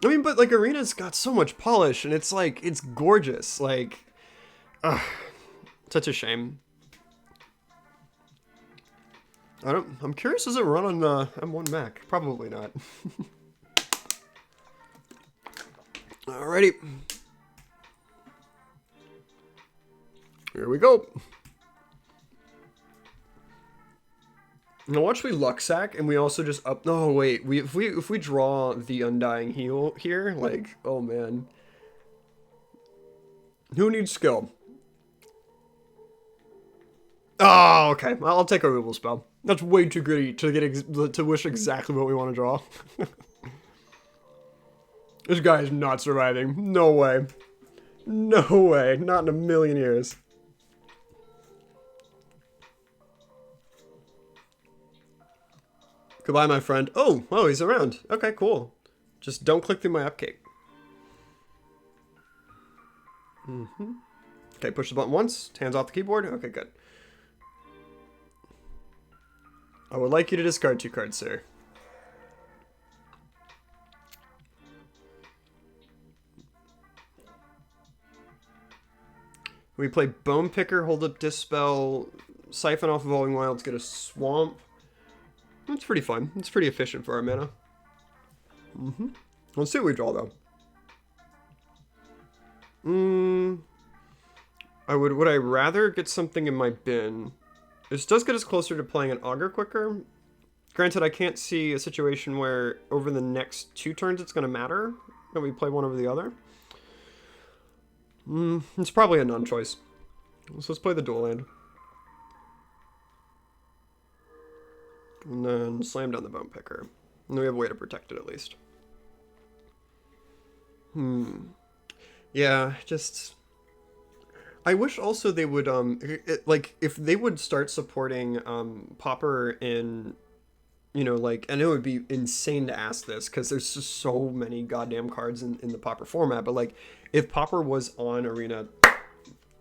I mean, but, like, Arena's got so much polish, and it's, like, it's gorgeous. Like, such a shame. I'm curious, does it run on M1 Mac? Probably not. Alrighty. Here we go. Now watch we luck sack, and we also just up. No, wait. If we draw the Undying Heal here, like, oh man. Who needs skill? Oh, okay. I'll take a removal spell. That's way too greedy to get to wish exactly what we want to draw. This guy is not surviving. No way. No way. Not in a million years. Goodbye, my friend. Oh, he's around. Okay, cool. Just don't click through my upcake. Okay, push the button once. Hands off the keyboard. Okay, good. I would like you to discard 2 cards, sir. We play Bone Picker, hold up Dispel, siphon off Evolving Wilds, get a Swamp. It's pretty fun. It's pretty efficient for our mana. Let's see what we draw, though. Would I rather get something in my bin? This does get us closer to playing an augur quicker. Granted, I can't see a situation where over the next 2 turns it's going to matter that we play one over the other. It's probably a non-choice. So let's play the dual land. And then slam down the bone picker. And then we have a way to protect it at least. Yeah, just... I wish also they would, like, if they would start supporting, Pauper in, you know, like, and it would be insane to ask this, because there's just so many goddamn cards in the Pauper format, but, like, if Pauper was on Arena...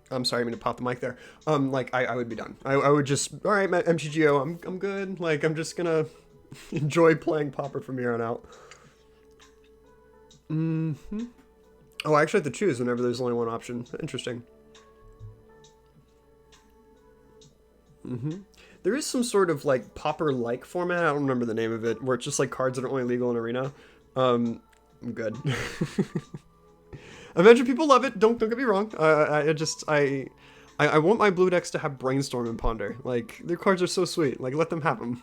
I'm sorry, I'm gonna pop the mic there. Like, I would be done. I would just, alright, MTGO, I'm good. Like, I'm just gonna enjoy playing Pauper from here on out. Oh, I actually have to choose whenever there's only one option. Interesting. There is some sort of, like, Pauper-like format, I don't remember the name of it, where it's just, like, cards that are only legal in Arena. I'm good. I imagine people love it, don't get me wrong. I want my blue decks to have Brainstorm and Ponder. Like, their cards are so sweet, like, let them have them.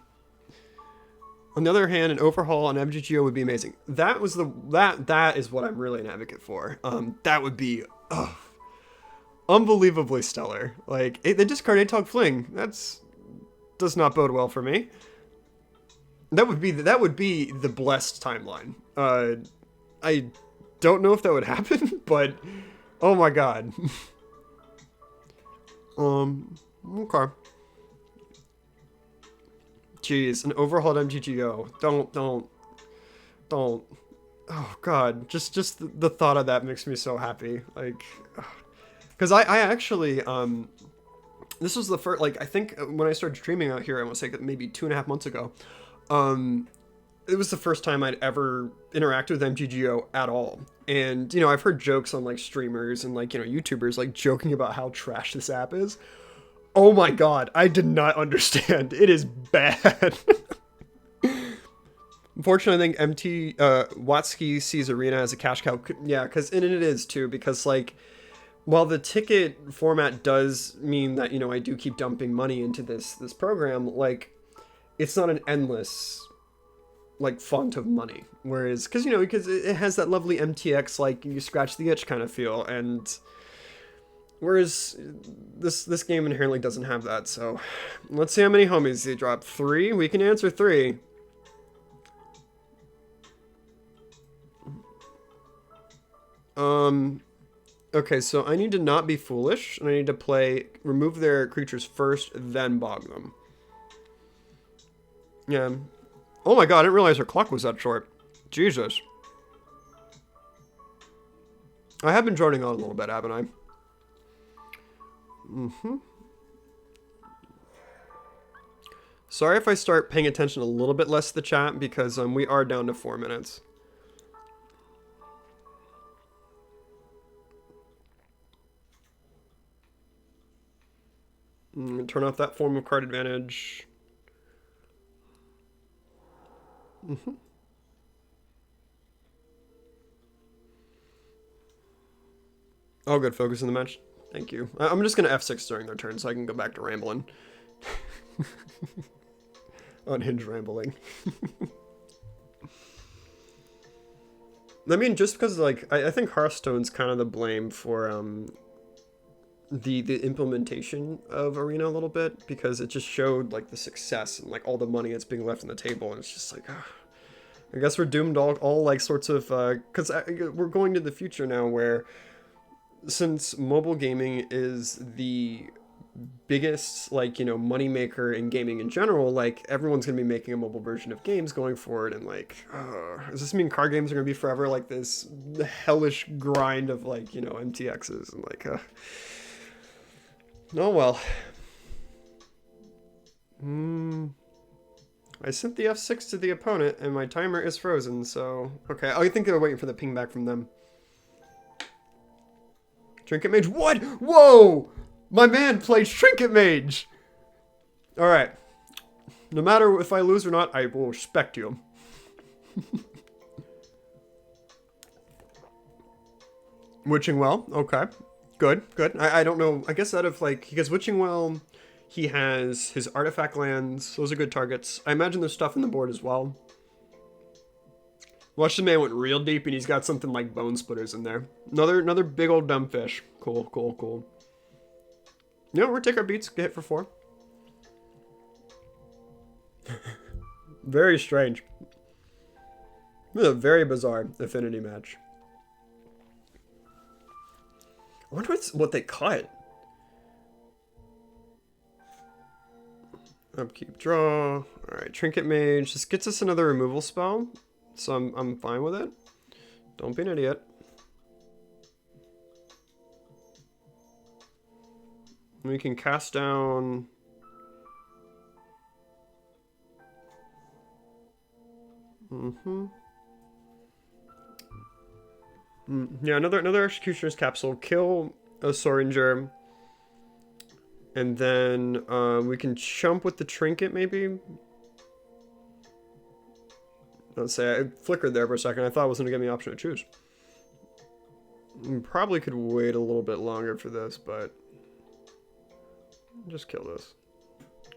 On the other hand, an overhaul on MGGO would be amazing. That was that is what I'm really an advocate for. That would be, unbelievably stellar. Like, they discard Atog Fling. Does not bode well for me. That would be the blessed timeline. I don't know if that would happen, but oh my god. Okay. Jeez, an overhauled MTGO. Don't. Oh god, just the thought of that makes me so happy. Like, because I actually, this was the first, like, I think when I started streaming out here, I want to say maybe 2.5 months ago, it was the first time I'd ever interacted with MTGO at all. And, you know, I've heard jokes on, like, streamers and, like, you know, YouTubers, like, joking about how trash this app is. Oh my god, I did not understand. It is bad. Unfortunately, I think Watsky sees Arena as a cash cow. Yeah, because, and it is too, because, like, while the ticket format does mean that, you know, I do keep dumping money into this program, like, it's not an endless, like, font of money. Whereas, because, you know, because it has that lovely MTX, like, you scratch the itch kind of feel, and whereas this game inherently doesn't have that. So let's see how many homies they drop. 3? We can answer 3. Okay, so I need to not be foolish, and I need to remove their creatures first, then bog them. Yeah. Oh my god, I didn't realize her clock was that short. Jesus. I have been droning on a little bit, haven't I? Sorry if I start paying attention a little bit less to the chat, because we are down to 4 minutes. Turn off that form of card advantage. Oh, good. Focus in the match. Thank you. I'm just going to F6 during their turn so I can go back to rambling. Unhinged rambling. I mean, just because, like, I think Hearthstone's kind of the blame for the implementation of Arena a little bit, because it just showed, like, the success and, like, all the money that's being left on the table, and it's just like, I guess we're doomed all like sorts of, because we're going to the future now where, since mobile gaming is the biggest, like, you know, moneymaker in gaming in general, like, everyone's gonna be making a mobile version of games going forward, and, like, does this mean card games are gonna be forever like this hellish grind of, like, you know, MTXs, and, like, oh well. I sent the F6 to the opponent, and my timer is frozen, so... Okay, I think they're waiting for the ping back from them. Trinket Mage. What? Whoa! My man plays Trinket Mage! Alright. No matter if I lose or not, I will respect you. Witching Well. Okay. Good, good. I don't know. I guess out of like, because Witching Well, he has his artifact lands. Those are good targets. I imagine there's stuff in the board as well. Watch the Man went real deep, and he's got something like Bone Splitters in there. Another big old dumb fish. Cool, cool, cool. You know, we'll take our beats, get hit for 4. Very strange. This is a very bizarre affinity match. I wonder what they cut. Upkeep, draw. All right, Trinket Mage just gets us another removal spell, so I'm fine with it. Don't be an idiot. We can cast down. Yeah, another Executioner's Capsule. Kill a Soringer. And then we can chump with the Trinket, maybe? Let's say I flickered there for a second. I thought it was going to give me the option to choose. Probably could wait a little bit longer for this, but just kill this.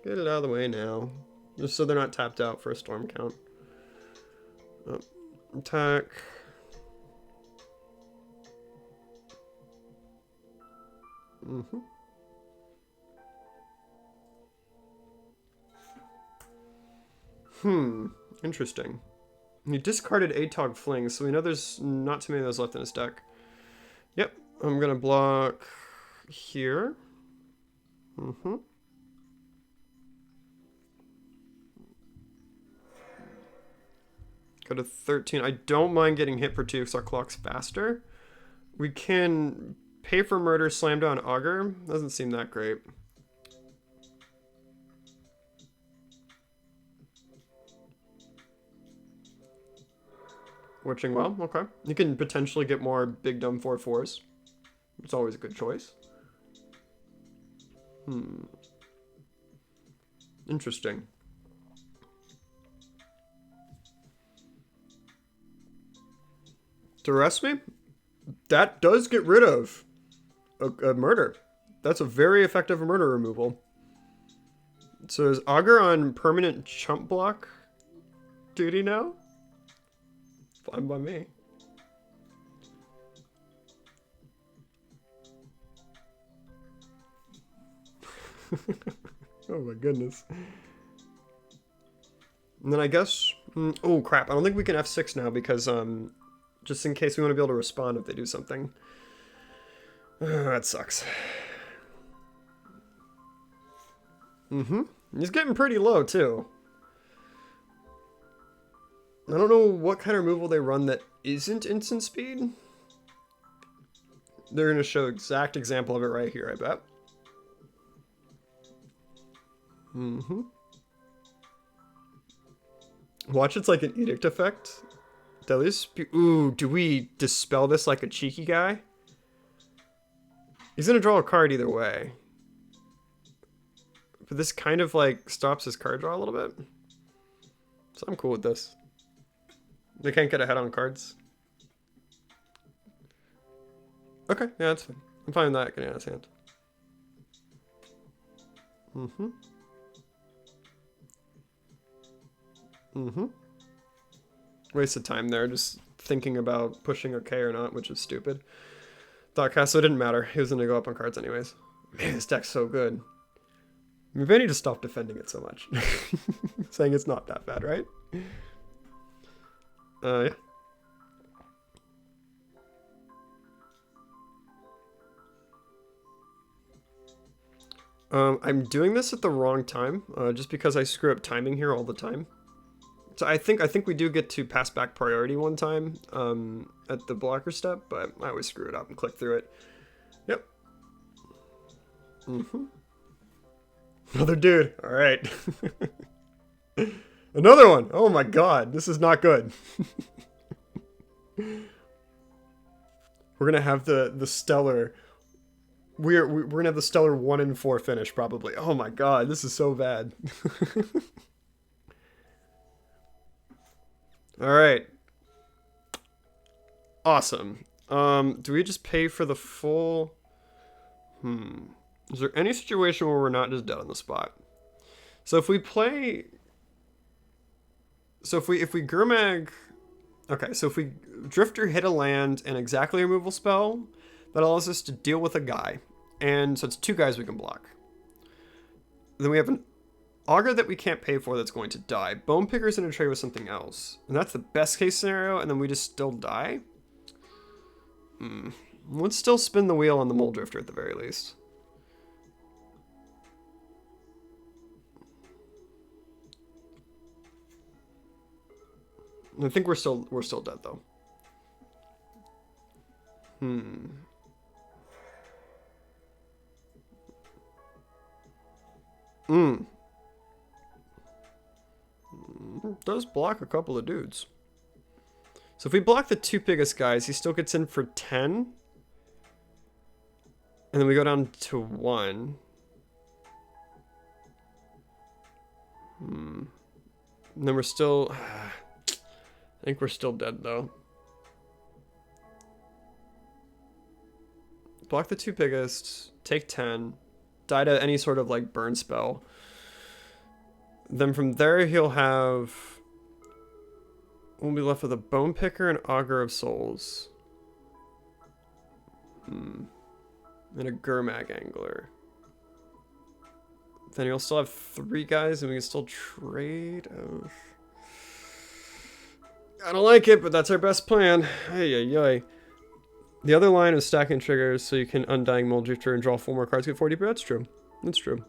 Get it out of the way now. Just so they're not tapped out for a storm count. Oh, attack. Interesting. He discarded Atog Fling, so we know there's not too many of those left in his deck. Yep, I'm gonna block here. Go to 13. I don't mind getting hit for 2 because our clock's faster. We can pay for murder, slam down Augur. Doesn't seem that great. Witching Well, okay. You can potentially get more big dumb 4/4s. It's always a good choice. Interesting. To arrest me? That does get rid of a murder. That's a very effective murder removal. So is Augur on permanent chump block duty now? Fine by me. Oh my goodness. And then I guess... oh crap, I don't think we can F6 now because just in case we want to be able to respond if they do something. That sucks. He's getting pretty low too. I don't know what kind of removal they run that isn't instant speed. They're going to show exact example of it right here, I bet. Watch, it's like an edict effect. Ooh, do we dispel this like a cheeky guy? He's going to draw a card either way. But this kind of like stops his card draw a little bit. So I'm cool with this. They can't get ahead on cards. Okay, yeah, that's fine. I'm fine with that getting out of his hand. Wasted time there, just thinking about pushing okay or not, which is stupid. Thought cast, so it didn't matter. He was going to go up on cards anyways. Man, this deck's so good. Maybe I need to stop defending it so much. Saying it's not that bad, right? Yeah. I'm doing this at the wrong time, just because I screw up timing here all the time. So I think we do get to pass back priority one time at the blocker step, but I always screw it up and click through it. Yep. Another dude. All right. Another one. Oh my god, this is not good. We're gonna have the stellar. We're gonna have the stellar 1 in 4 finish probably. Oh my god, this is so bad. All right. Awesome. Do we just pay for the full? Is there any situation where we're not just dead on the spot? So if we play... So if we Gurmag... Okay, so if we Drifter hit a land and exactly removal spell, that allows us to deal with a guy. And so it's 2 guys we can block. Then we have an Augur that we can't pay for that's going to die. Bone Picker's in a trade with something else. And that's the best case scenario, and then we just still die? Let's still spin the wheel on the Mole Drifter at the very least. I think we're still dead though. Does block a couple of dudes. So if we block the 2 biggest guys, he still gets in for 10. And then we go down to 1. And then we're still... I think we're still dead, though. Block the 2 biggest, take 10, die to any sort of, like, burn spell. Then from there, he'll have... We'll be left with a Bone Picker and Augur of Souls. And a Gurmag Angler. Then you'll still have 3 guys and we can still trade. Oh. I don't like it, but that's our best plan. Ay. The other line is stacking triggers so you can Undying Mole Drifter and draw 4 more cards, get 40, but that's true. That's true.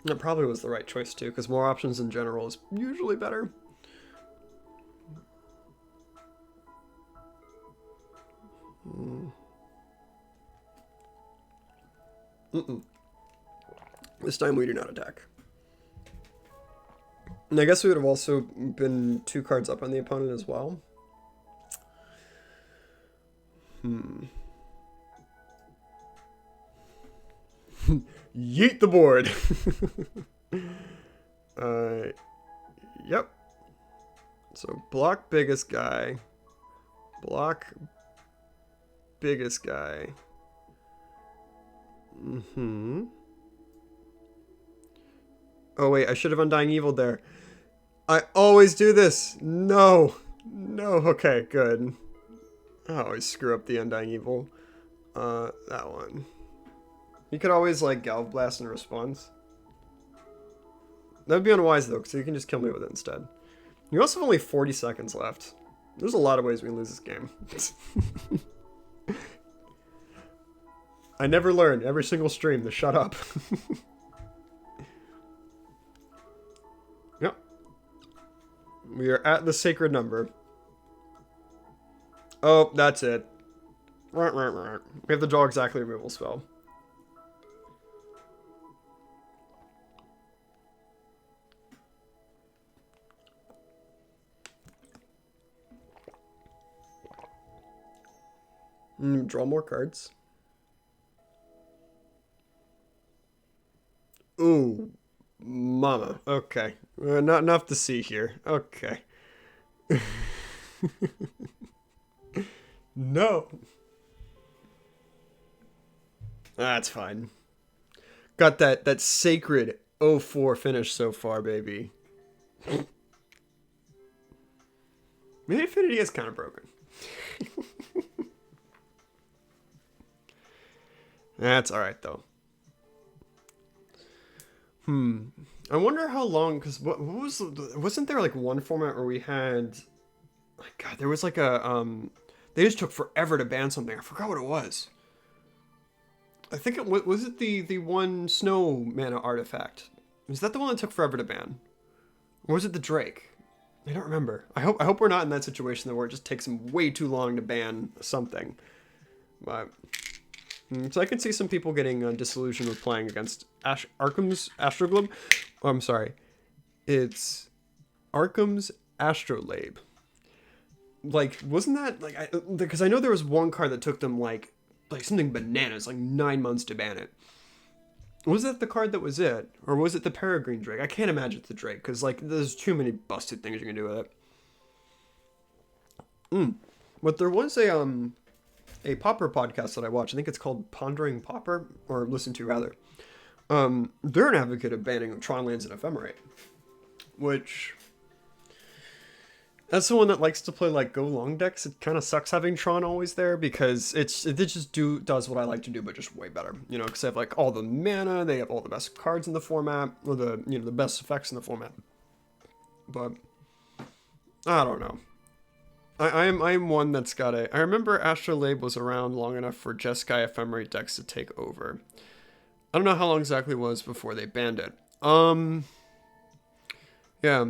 That probably was the right choice too, because more options in general is usually better. This time we do not attack. And I guess we would have also been 2 cards up on the opponent as well. Yeet the board. Yep. So block biggest guy. Block biggest guy. Oh wait, I should have Undying Evil there. I always do this. No. Okay, good. I always screw up the Undying Evil. That one. You could always, like, Galv Blast in response. That would be unwise, though, because you can just kill me with it instead. You also have only 40 seconds left. There's a lot of ways we can lose this game. I never learn every single stream to shut up. Yep. We are at the sacred number. Oh, that's it. We have to draw exactly removal spell. Draw more cards. Ooh, mama. Okay. Not enough to see here. Okay. No. That's fine. Got that sacred 0-4 finish so far, baby. Maybe Affinity is kind of broken. That's alright, though. I wonder how long, because what was, wasn't there like one format where we had, like, God, there was like a, they just took forever to ban something. I forgot what it was. I think it was it the one snow mana artifact. Was that the one that took forever to ban? Or was it the Drake? I don't remember. I hope we're not in that situation where it just takes them way too long to ban something. But so I can see some people getting disillusioned with playing against Arkham's Astroglobe. Oh, I'm sorry. It's Arkham's Astrolabe. Like, wasn't that, like, because I know there was one card that took them, like something bananas, like 9 months to ban it. Was that the card that was it? Or was it the Peregrine Drake? I can't imagine it's the Drake, because, like, there's too many busted things you can do with it. But there was a, a Pauper podcast that I watch. I think it's called Pondering Pauper, or listen to rather. They're an advocate of banning Tron lands and Ephemerate, which, as someone that likes to play like go long decks, it kind of sucks having Tron always there because it just does what I like to do, but just way better. You know, because they have like all the mana, they have all the best cards in the format, or the best effects in the format. But I don't know. I'm one that's got a. I remember Astrolabe was around long enough for Jeskai Ephemerate decks to take over. I don't know how long exactly it was before they banned it. Yeah.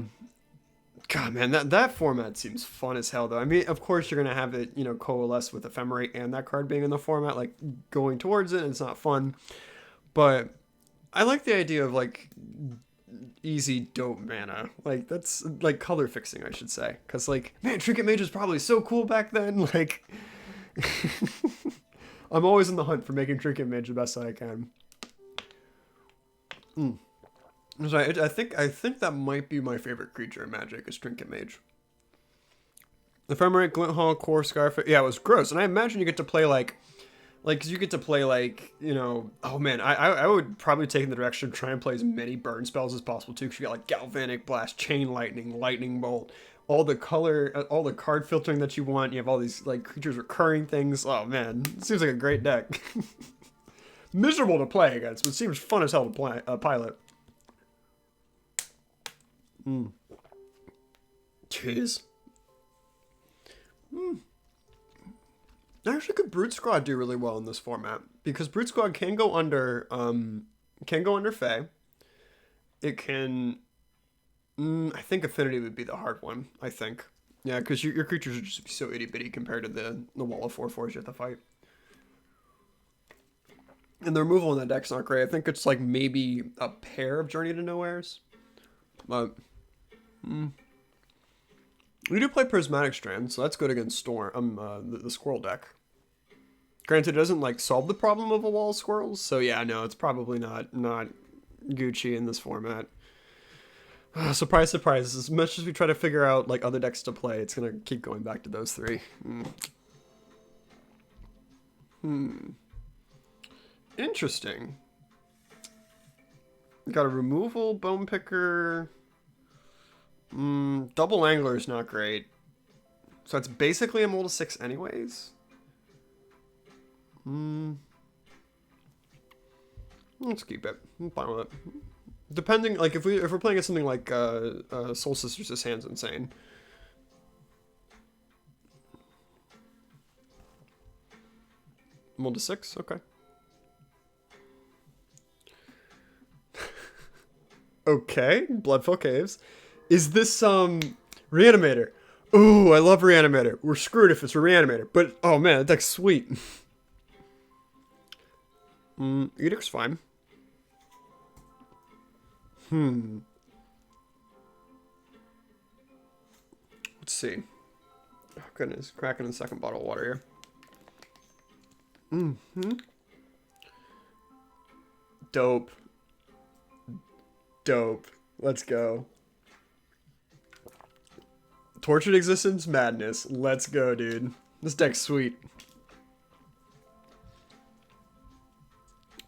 God, man, that format seems fun as hell, though. I mean, of course, you're gonna have it, coalesce with Ephemerate and that card being in the format, like going towards it. It's not fun, but I like the idea of like easy dope mana. Like that's like color fixing, I should say, because like, man, Trinket Mage was probably so cool back then. Like, I'm always in the hunt for making Trinket Mage the best I can. Sorry, I think that might be my favorite creature in Magic is Trinket Mage. Ephemerate, Glint Hall, Core, Scarf. Yeah, it was gross, and I imagine you get to play cause you get to play oh man, I would probably take in the direction of trying to play as many burn spells as possible too, because you got like Galvanic Blast, Chain Lightning, Lightning Bolt, all the card filtering that you want. You have all these like creatures recurring things. Oh man, it seems like a great deck. Miserable to play against, but seems fun as hell to play pilot. Jeez. Actually, could Brute Squad do really well in this format because Brute Squad can go under Fae. It can. I think Affinity would be the hard one. I think. Yeah, because your creatures are just so itty bitty compared to the wall of 4/4s you have to fight. And the removal in that deck's not great. I think it's like maybe a pair of Journey to Nowheres. But we do play Prismatic Strand, so that's good against Storm. The Squirrel deck. Granted, it doesn't like solve the problem of a wall of squirrels, so yeah, no, it's probably not Gucci in this format. Surprise, surprise! As much as we try to figure out like other decks to play, it's gonna keep going back to those three. Interesting. Got a removal, Bone Picker. Double Angler is not great. So it's basically a mold of 6 anyways. Let's keep it. I'm fine with it. Depending, like if we're playing at something like Soul Sisters, this hand's insane. Mold of 6, okay. Okay, Bloodfell Caves. Is this Reanimator? Ooh, I love Reanimator. We're screwed if it's a Reanimator, but oh man, that deck's sweet. Edict's fine. Let's see. Oh goodness, cracking the second bottle of water here. Dope. Dope. Let's go. Tortured Existence Madness. Let's go, dude. This deck's sweet.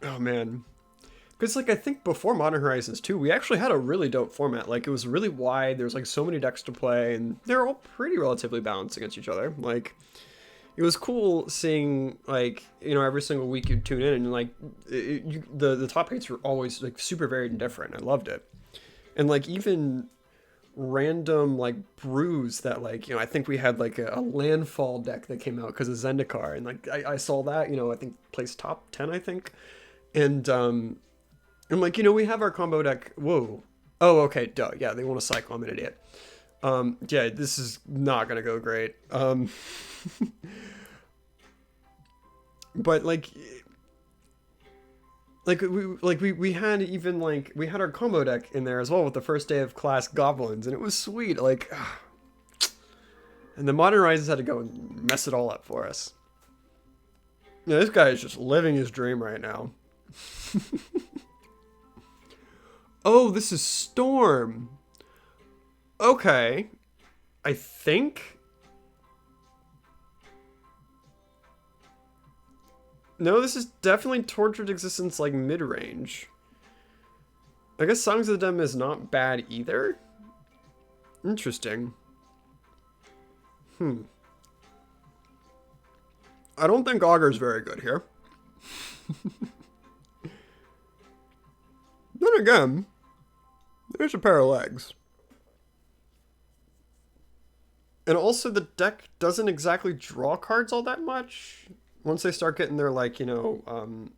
Oh, man. Because, like, I think before Modern Horizons 2, we actually had a really dope format. Like, it was really wide. There was, like, so many decks to play, and they're all pretty relatively balanced against each other. Like, it was cool seeing, like, every single week you'd tune in, and, like, the top 8s were always, like, super varied and different. I loved it. And, like, even random like brews that like I think we had like a landfall deck that came out because of Zendikar, and like I saw that I think placed top 10 I think, and I'm like we have our combo deck. Whoa, oh okay, duh, yeah, they want to cycle. I'm an idiot. Yeah, this is not gonna go great. But we had even like we had our combo deck in there as well with the first day of class goblins, and it was sweet. Like, and the Modern Horizons had to go and mess it all up for us. Yeah, this guy is just living his dream right now. Oh, this is Storm. Okay, I think. No, this is definitely Tortured Existence, like, mid-range. I guess Songs of the Dim is not bad either. Interesting. I don't think Augur's very good here. Then again, there's a pair of legs. And also the deck doesn't exactly draw cards all that much. Once they start getting their, like, you know,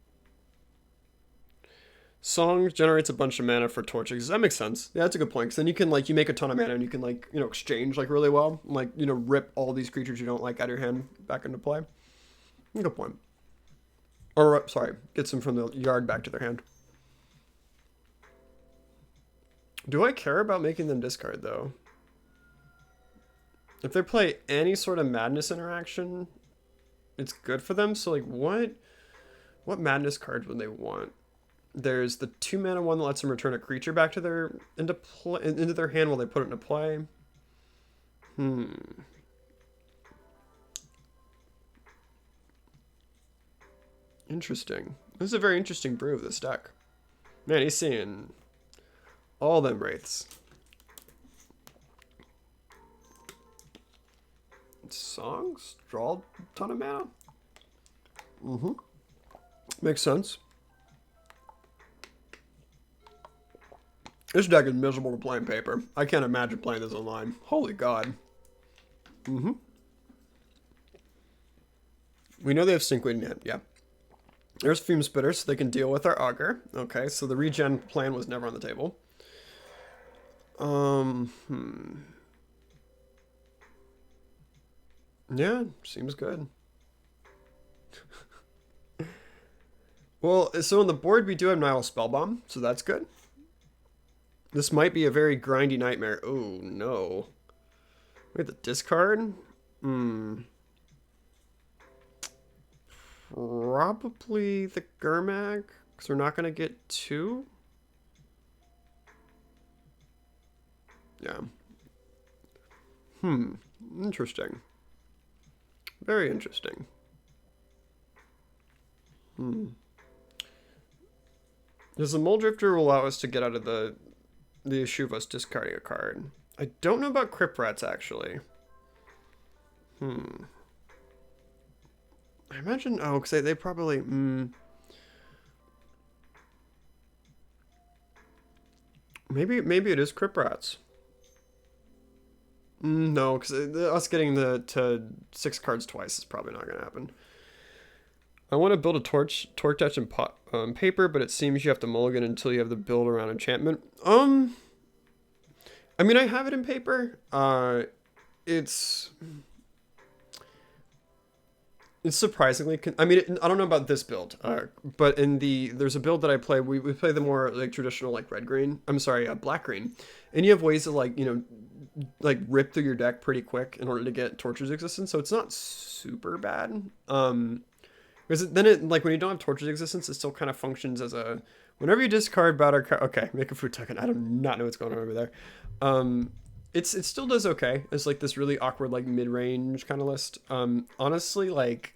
Song generates a bunch of mana for torches. That makes sense. Yeah, that's a good point. Because then you can, like, you make a ton of mana and you can, like, you know, exchange, like, really well. Like, you know, rip all these creatures you don't like out of your hand back into play. Good point. Or, sorry, gets them from the yard back to their hand. Do I care about making them discard, though? If they play any sort of madness interaction, it's good for them. So, like, what madness cards would they want? There's the 2-mana one that lets them return a creature back to their into their hand while they put it into play. Interesting. This is a very interesting brew of this deck. Man, he's seeing all them wraiths. Songs draw a ton of mana. Makes sense. This deck is miserable to play in paper. I can't imagine playing this online. Holy God. We know they have Stinkweed in hand. Yeah. There's Fume Spitter, so they can deal with our Augur. Okay, so the regen plan was never on the table. Yeah, seems good. Well, so on the board we do have Nihil Spellbomb, so that's good. This might be a very grindy nightmare. Oh, no. We have the discard? Probably the Gurmag, because we're not going to get 2. Yeah. Interesting. Very interesting. Does the Muldrifter allow us to get out of the issue of us discarding a card? I don't know about Crypt Rats, actually. I imagine, oh, because they probably, maybe it is Crypt Rats. No, because us getting to 6 cards twice is probably not going to happen. I want to build a torch touch and paper, but it seems you have to mulligan until you have the build around enchantment. I mean, I have it in paper. It's surprisingly. I mean, I don't know about this build, but there's a build that I play. We play the more like traditional like red green. I'm sorry, black green, and you have ways to like like rip through your deck pretty quick in order to get Torture's Existence. So it's not super bad. Because then it like when you don't have Torture's Existence, it still kind of functions as a whenever you discard battle card. Okay, make a food token. I do not know what's going on over there. It still does okay. It's like this really awkward like mid-range kind of list. Honestly, like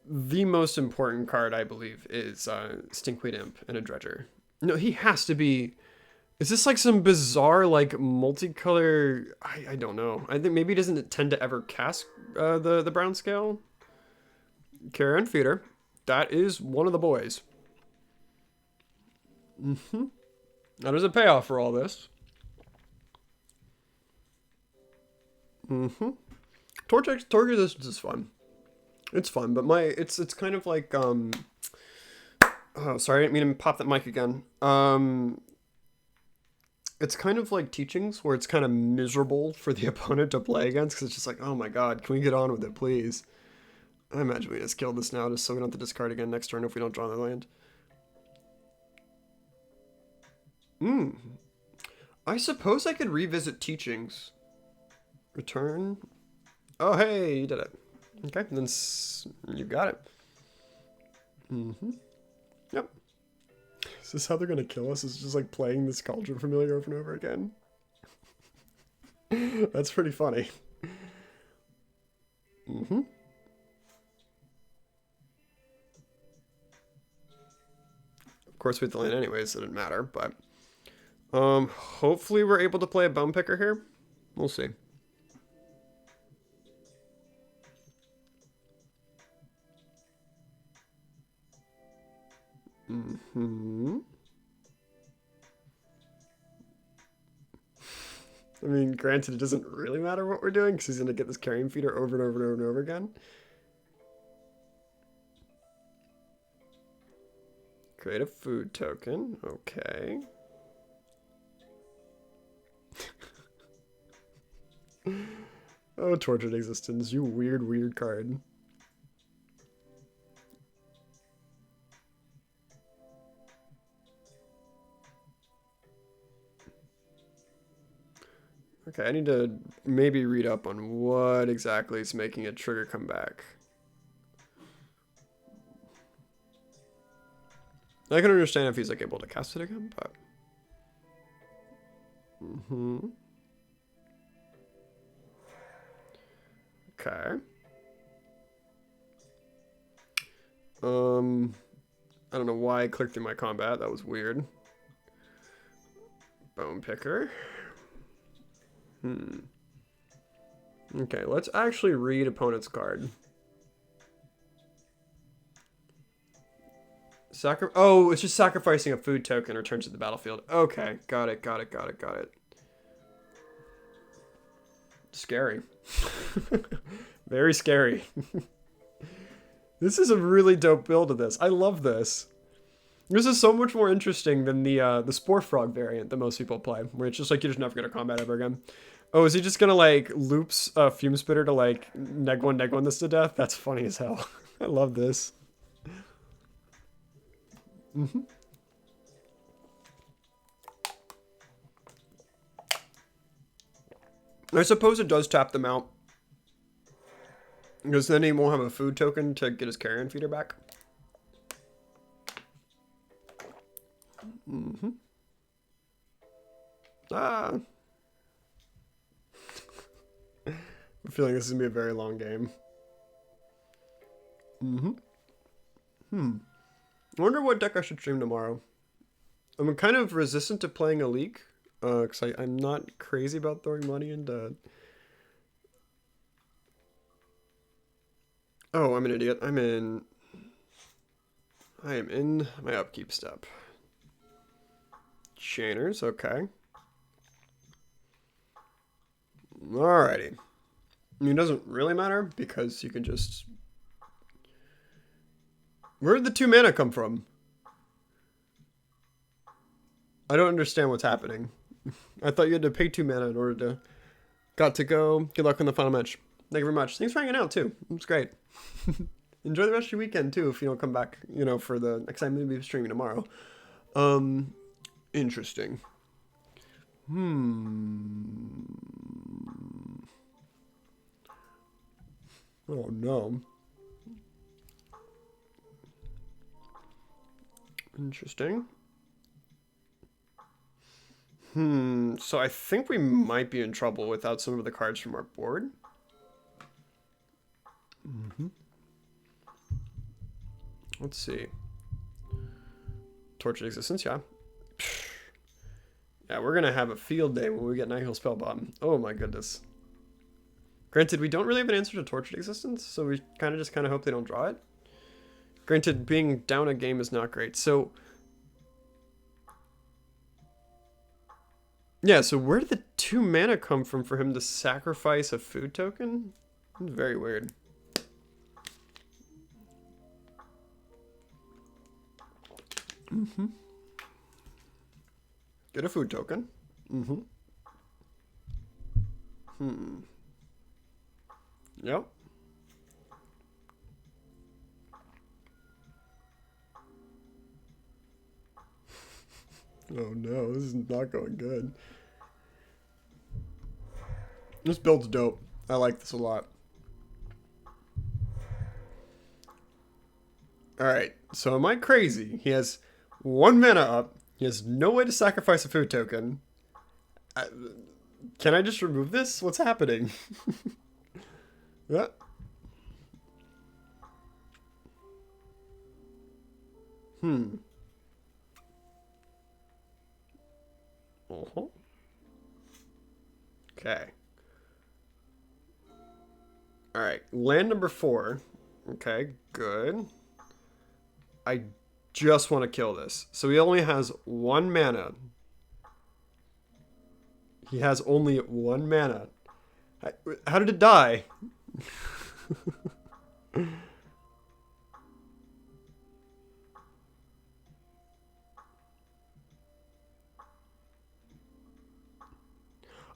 the most important card I believe is Stinkweed Imp and a Dredger. No, he has to be. Is this like some bizarre like multicolor? I don't know. I think maybe he doesn't tend to ever cast the brown scale. Carrion Feeder. That is one of the boys. Now there's a payoff for all this. Torch Resistance is fun. It's fun, but it's kind of like oh sorry, I didn't mean to pop that mic again. It's kind of like Teachings, where it's kind of miserable for the opponent to play against, because it's just like, oh my god, can we get on with it, please? I imagine we just kill this now, just so we don't have to discard again next turn if we don't draw the land. I suppose I could revisit Teachings. Return. Oh, hey, you did it. Okay, then you got it. Yep. Is this how they're gonna kill us? Is just like playing this Cauldron Familiar over and over again? That's pretty funny. Of course, we hit the land anyways, so it didn't matter, but... hopefully we're able to play a bone picker here. We'll see. I mean, granted, it doesn't really matter what we're doing because he's going to get this carrion feeder over and over and over and over again. Create a food token. Okay. Oh, Tortured Existence, you weird, weird card. Okay, I need to maybe read up on what exactly is making a trigger come back. I can understand if he's like able to cast it again, but... Okay. I don't know why I clicked through my combat. That was weird. Bone picker. Okay, let's actually read opponent's card. Oh, it's just sacrificing a food token returns to the battlefield. Okay, got it. Scary. Very scary. This is a really dope build of this. I love this. This is so much more interesting than the Spore Frog variant that most people play, where it's just like you're just never gonna combat ever again. Oh, is he just gonna like loops Fume Spitter to like neg one this to death? That's funny as hell. I love this. I suppose it does tap them out. Because then he won't have a food token to get his carrion feeder back. I'm feeling this is going to be a very long game. I wonder what deck I should stream tomorrow. I'm kind of resistant to playing a leak. Because I'm not crazy about throwing money into... Oh, I'm an idiot. I am in my upkeep step. Chainers, okay. Alrighty. I mean, it doesn't really matter because you can just... Where did the 2 mana come from? I don't understand what's happening. I thought you had to pay 2 mana in order to... Got to go. Good luck on the final match. Thank you very much. Thanks for hanging out, too. It was great. Enjoy the rest of your weekend, too, if you don't come back, you know, for the next time we'll be streaming tomorrow. Interesting. Oh, no. Interesting. So I think we might be in trouble without some of the cards from our board. Let's see. Tortured Existence, yeah. Yeah, we're gonna have a field day when we get Nihil Spellbomb. Oh my goodness. Granted, we don't really have an answer to Tortured Existence, so we kind of hope they don't draw it. Granted, being down a game is not great, so... Yeah, so where did the 2 mana come from for him to sacrifice a food token? It's very weird. Get a food token. Yep. Oh no, this is not going good. This build's dope. I like this a lot. Alright, so am I crazy? He has 1 mana up. He has no way to sacrifice a food token. Can I just remove this? What's happening? Yeah. Okay. Alright, land number 4. Okay, good. I just want to kill this. So he only has 1 mana. He has only 1 mana. How did it die?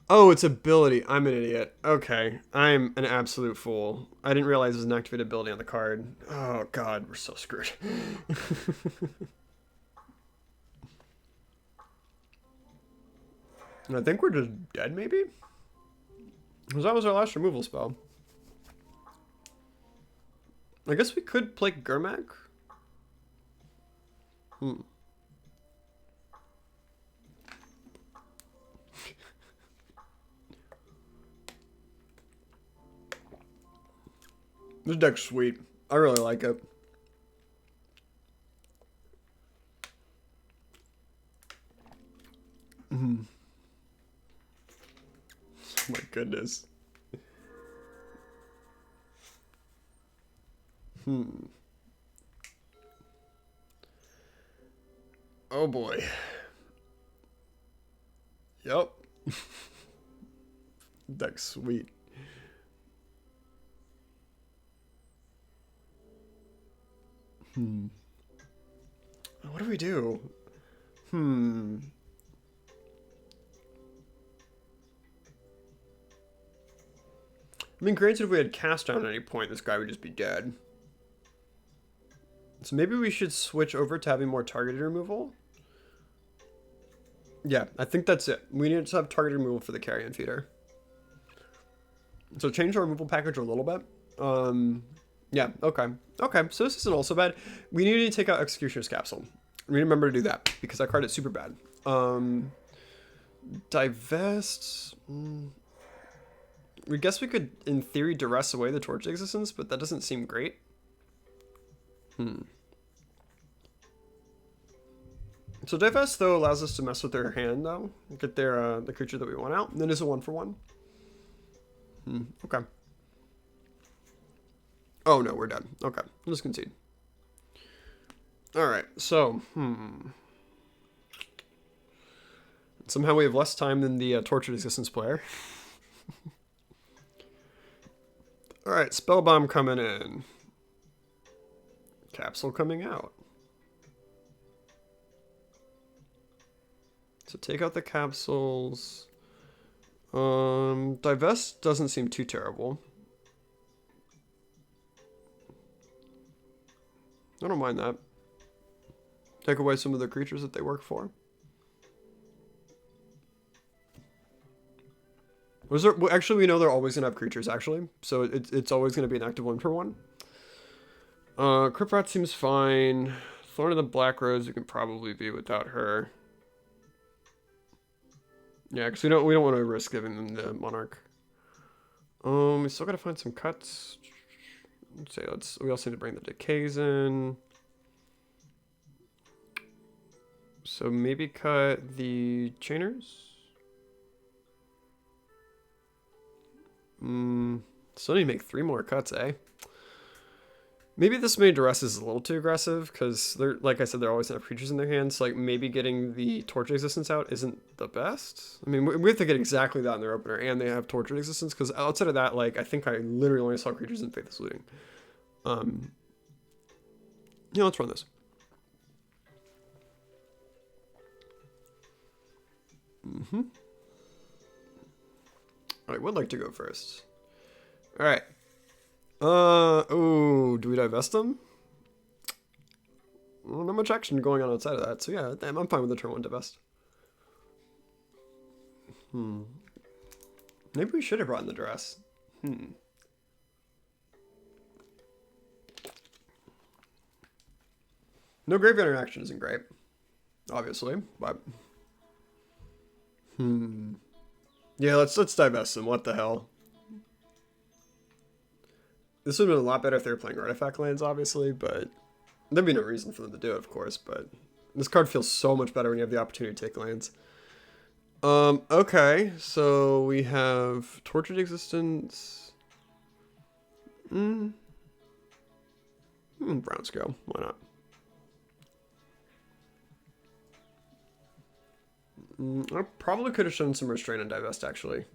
Oh, it's ability. I'm an idiot. Okay. I'm an absolute fool. I didn't realize there's an activated ability on the card. Oh, God. We're so screwed. I think we're just dead, maybe? Because that was our last removal spell. I guess we could play Gurmak. This deck's sweet. I really like it. Oh my goodness. Oh boy. Yep. Deck's sweet. What do we do? I mean, granted, if we had cast down at any point, this guy would just be dead. So maybe we should switch over to having more targeted removal. Yeah, I think that's it. We need to have targeted removal for the carrion feeder. So change our removal package a little bit. Yeah, okay. Okay, so this isn't also bad. We need to take out Executioner's Capsule. We need to remember to do that, because that card is super bad. Divest... We guess we could, in theory, duress away the Torch Existence, but that doesn't seem great. So divest, though, allows us to mess with their hand, though. Get their the creature that we want out. And then it's a 1-for-1. Okay. Oh, no, we're dead. Okay, we'll just concede. Alright, so, somehow we have less time than the Tortured Existence player. Alright, Spellbomb coming in. Capsule coming out. So take out the capsules. Divest doesn't seem too terrible. I don't mind that. Take away some of the creatures that they work for. Was there? Well, actually, we know they're always gonna have creatures. Actually, so it's always gonna be an active 1-for-1. Crypt Rat seems fine. Thorn of the Black Rose, we can probably be without her. Yeah, because we don't want to risk giving them the Monarch. We still gotta find some cuts. Let's say we also need to bring the Decays in. So maybe cut the Chainers. Still need to make 3 more cuts, eh? Maybe this many duress is a little too aggressive, because they're, like I said, they're always have creatures in their hands. So like maybe getting the Torch Existence out isn't the best. I mean, we have to get exactly that in their opener, and they have Tortured Existence, because outside of that, like I think I literally only saw creatures in Faithless Looting. Yeah, let's run this. I would like to go first. All right. Oh, do we divest them? Well, not much action going on outside of that, so yeah, I'm fine with the turn 1 divest. Maybe we should have brought in the duress. No graveyard interaction isn't great, obviously, but yeah, let's divest them. What the hell? This would have been a lot better if they were playing artifact lands, obviously, but there'd be no reason for them to do it, of course. But this card feels so much better when you have the opportunity to take lands. Okay, so we have Tortured Existence. Brown scale, why not? I probably could have shown some restraint on Divest, actually.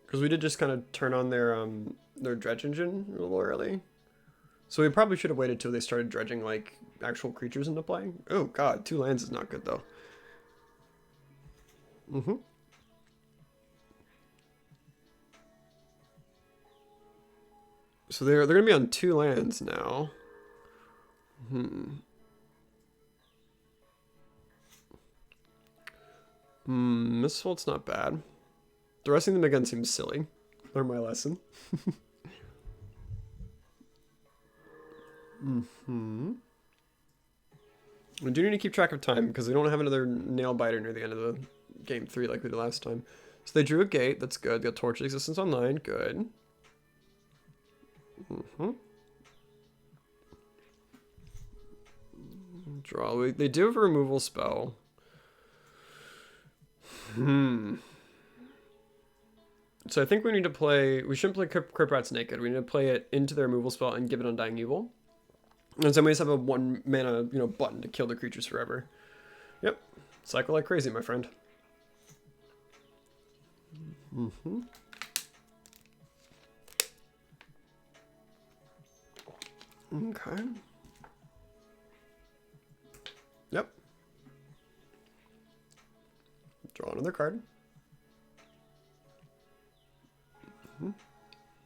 Because we did just kind of turn on their dredge engine a little early. So we probably should have waited till they started dredging, like, actual creatures into play. Oh, God, 2 lands is not good, though. So they're going to be on 2 lands now. Misfolt's not bad. Thrusting them again seems silly. Learn my lesson. We do need to keep track of time because we don't have another nail biter near the end of the game 3 like we did last time. So they drew a gate. That's good. They got Torch Existence online. Good. Draw. They do have a removal spell. So I think we need to play... We shouldn't play Crypt Rats naked. We need to play it into their removal spell and give it Undying Evil. And then we just have a 1 mana, button to kill the creatures forever. Yep. Cycle like crazy, my friend. Okay. Yep. Draw another card.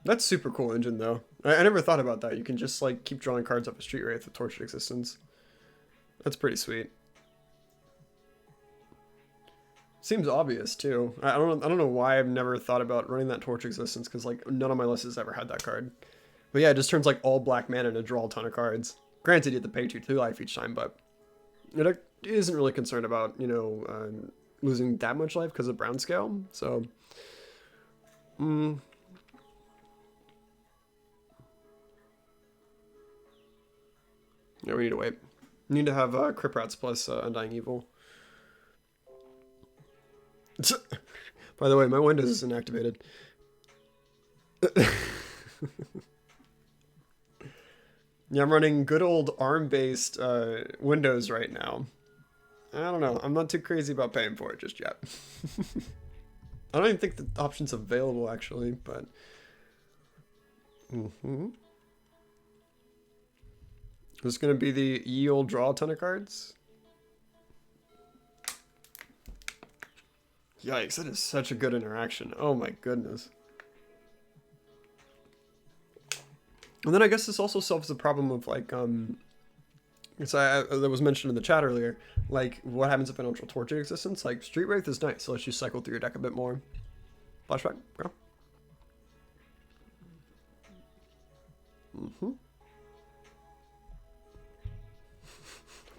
That's super cool engine, though. I never thought about that. You can just, like, keep drawing cards off a Street Wraith with Tortured Existence. That's pretty sweet. Seems obvious, too. I don't know why I've never thought about running that Tortured Existence, because, like, none of my lists has ever had that card. But yeah, it just turns, like, all black mana to draw a ton of cards. Granted, you have to pay 2 life each time, but it isn't really concerned about, losing that much life because of brown scale. So, yeah, we need to wait. We need to have Crypt Rats plus Undying Evil. By the way, my Windows isn't activated. Yeah, I'm running good old ARM-based Windows right now. I don't know. I'm not too crazy about paying for it just yet. I don't even think the option's available, actually, but... This is going to be the ye old draw a ton of cards. Yikes, that is such a good interaction. Oh my goodness. And then I guess this also solves the problem of, like, that was mentioned in the chat earlier, like, what happens if I don't draw Tortured Existence? Like, Street Wraith is nice, so let's just cycle through your deck a bit more. Flashback, go. Oh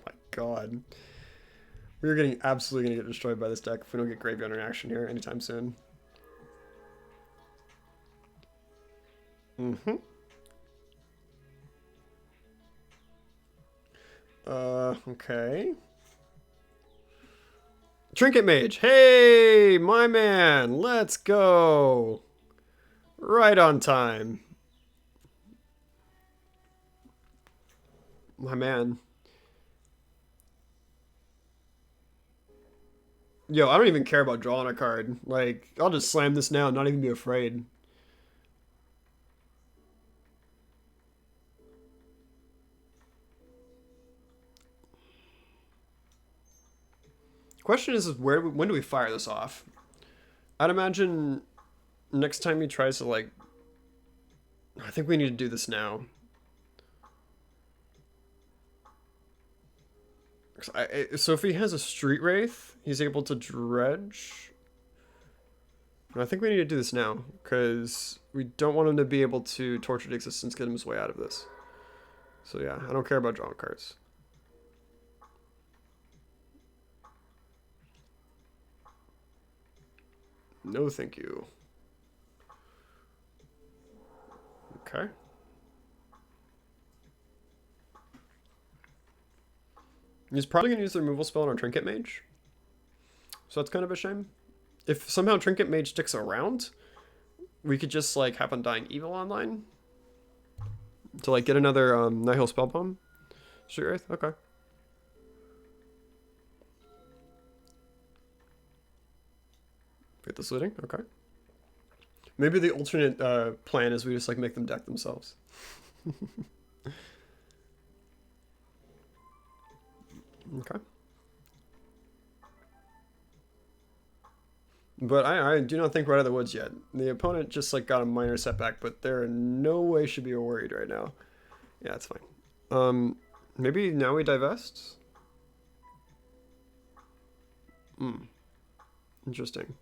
my god. We're getting absolutely going to get destroyed by this deck if we don't get Graveyard interaction here anytime soon. Okay. Trinket Mage. Hey, my man. Let's go. Right on time. My man. Yo, I don't even care about drawing a card. Like, I'll just slam this now and not even be afraid. Question is when do we fire this off? I'd imagine next time he tries to, like... I think we need to do this now. So if he has a Street Wraith, he's able to dredge. I think we need to do this now, because we don't want him to be able to Tortured Existence, get him his way out of this. So yeah, I don't care about drawing cards. No thank you. Okay. He's probably going to use the removal spell on our Trinket Mage. So that's kind of a shame. If somehow Trinket Mage sticks around, we could just like have Undying Evil online to like get another Nihil Spell Bomb. Street Wraith? Okay. Get this looting? Okay. Maybe the alternate plan is we just like make them deck themselves. Okay. But I do not think we're out of the woods yet. The opponent just like got a minor setback, but there in no way should be worried right now. Yeah, it's fine. Maybe now we divest? Interesting.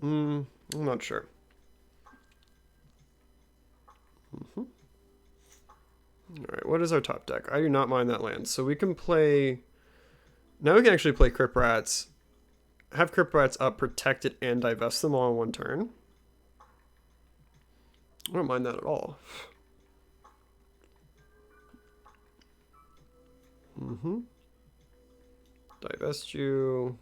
I'm not sure. Alright, what is our top deck? I do not mind that land. So we can play... Now we can actually play Crypt Rats. Have Crypt Rats up, protect it, and divest them all in one turn. I don't mind that at all. Divest you.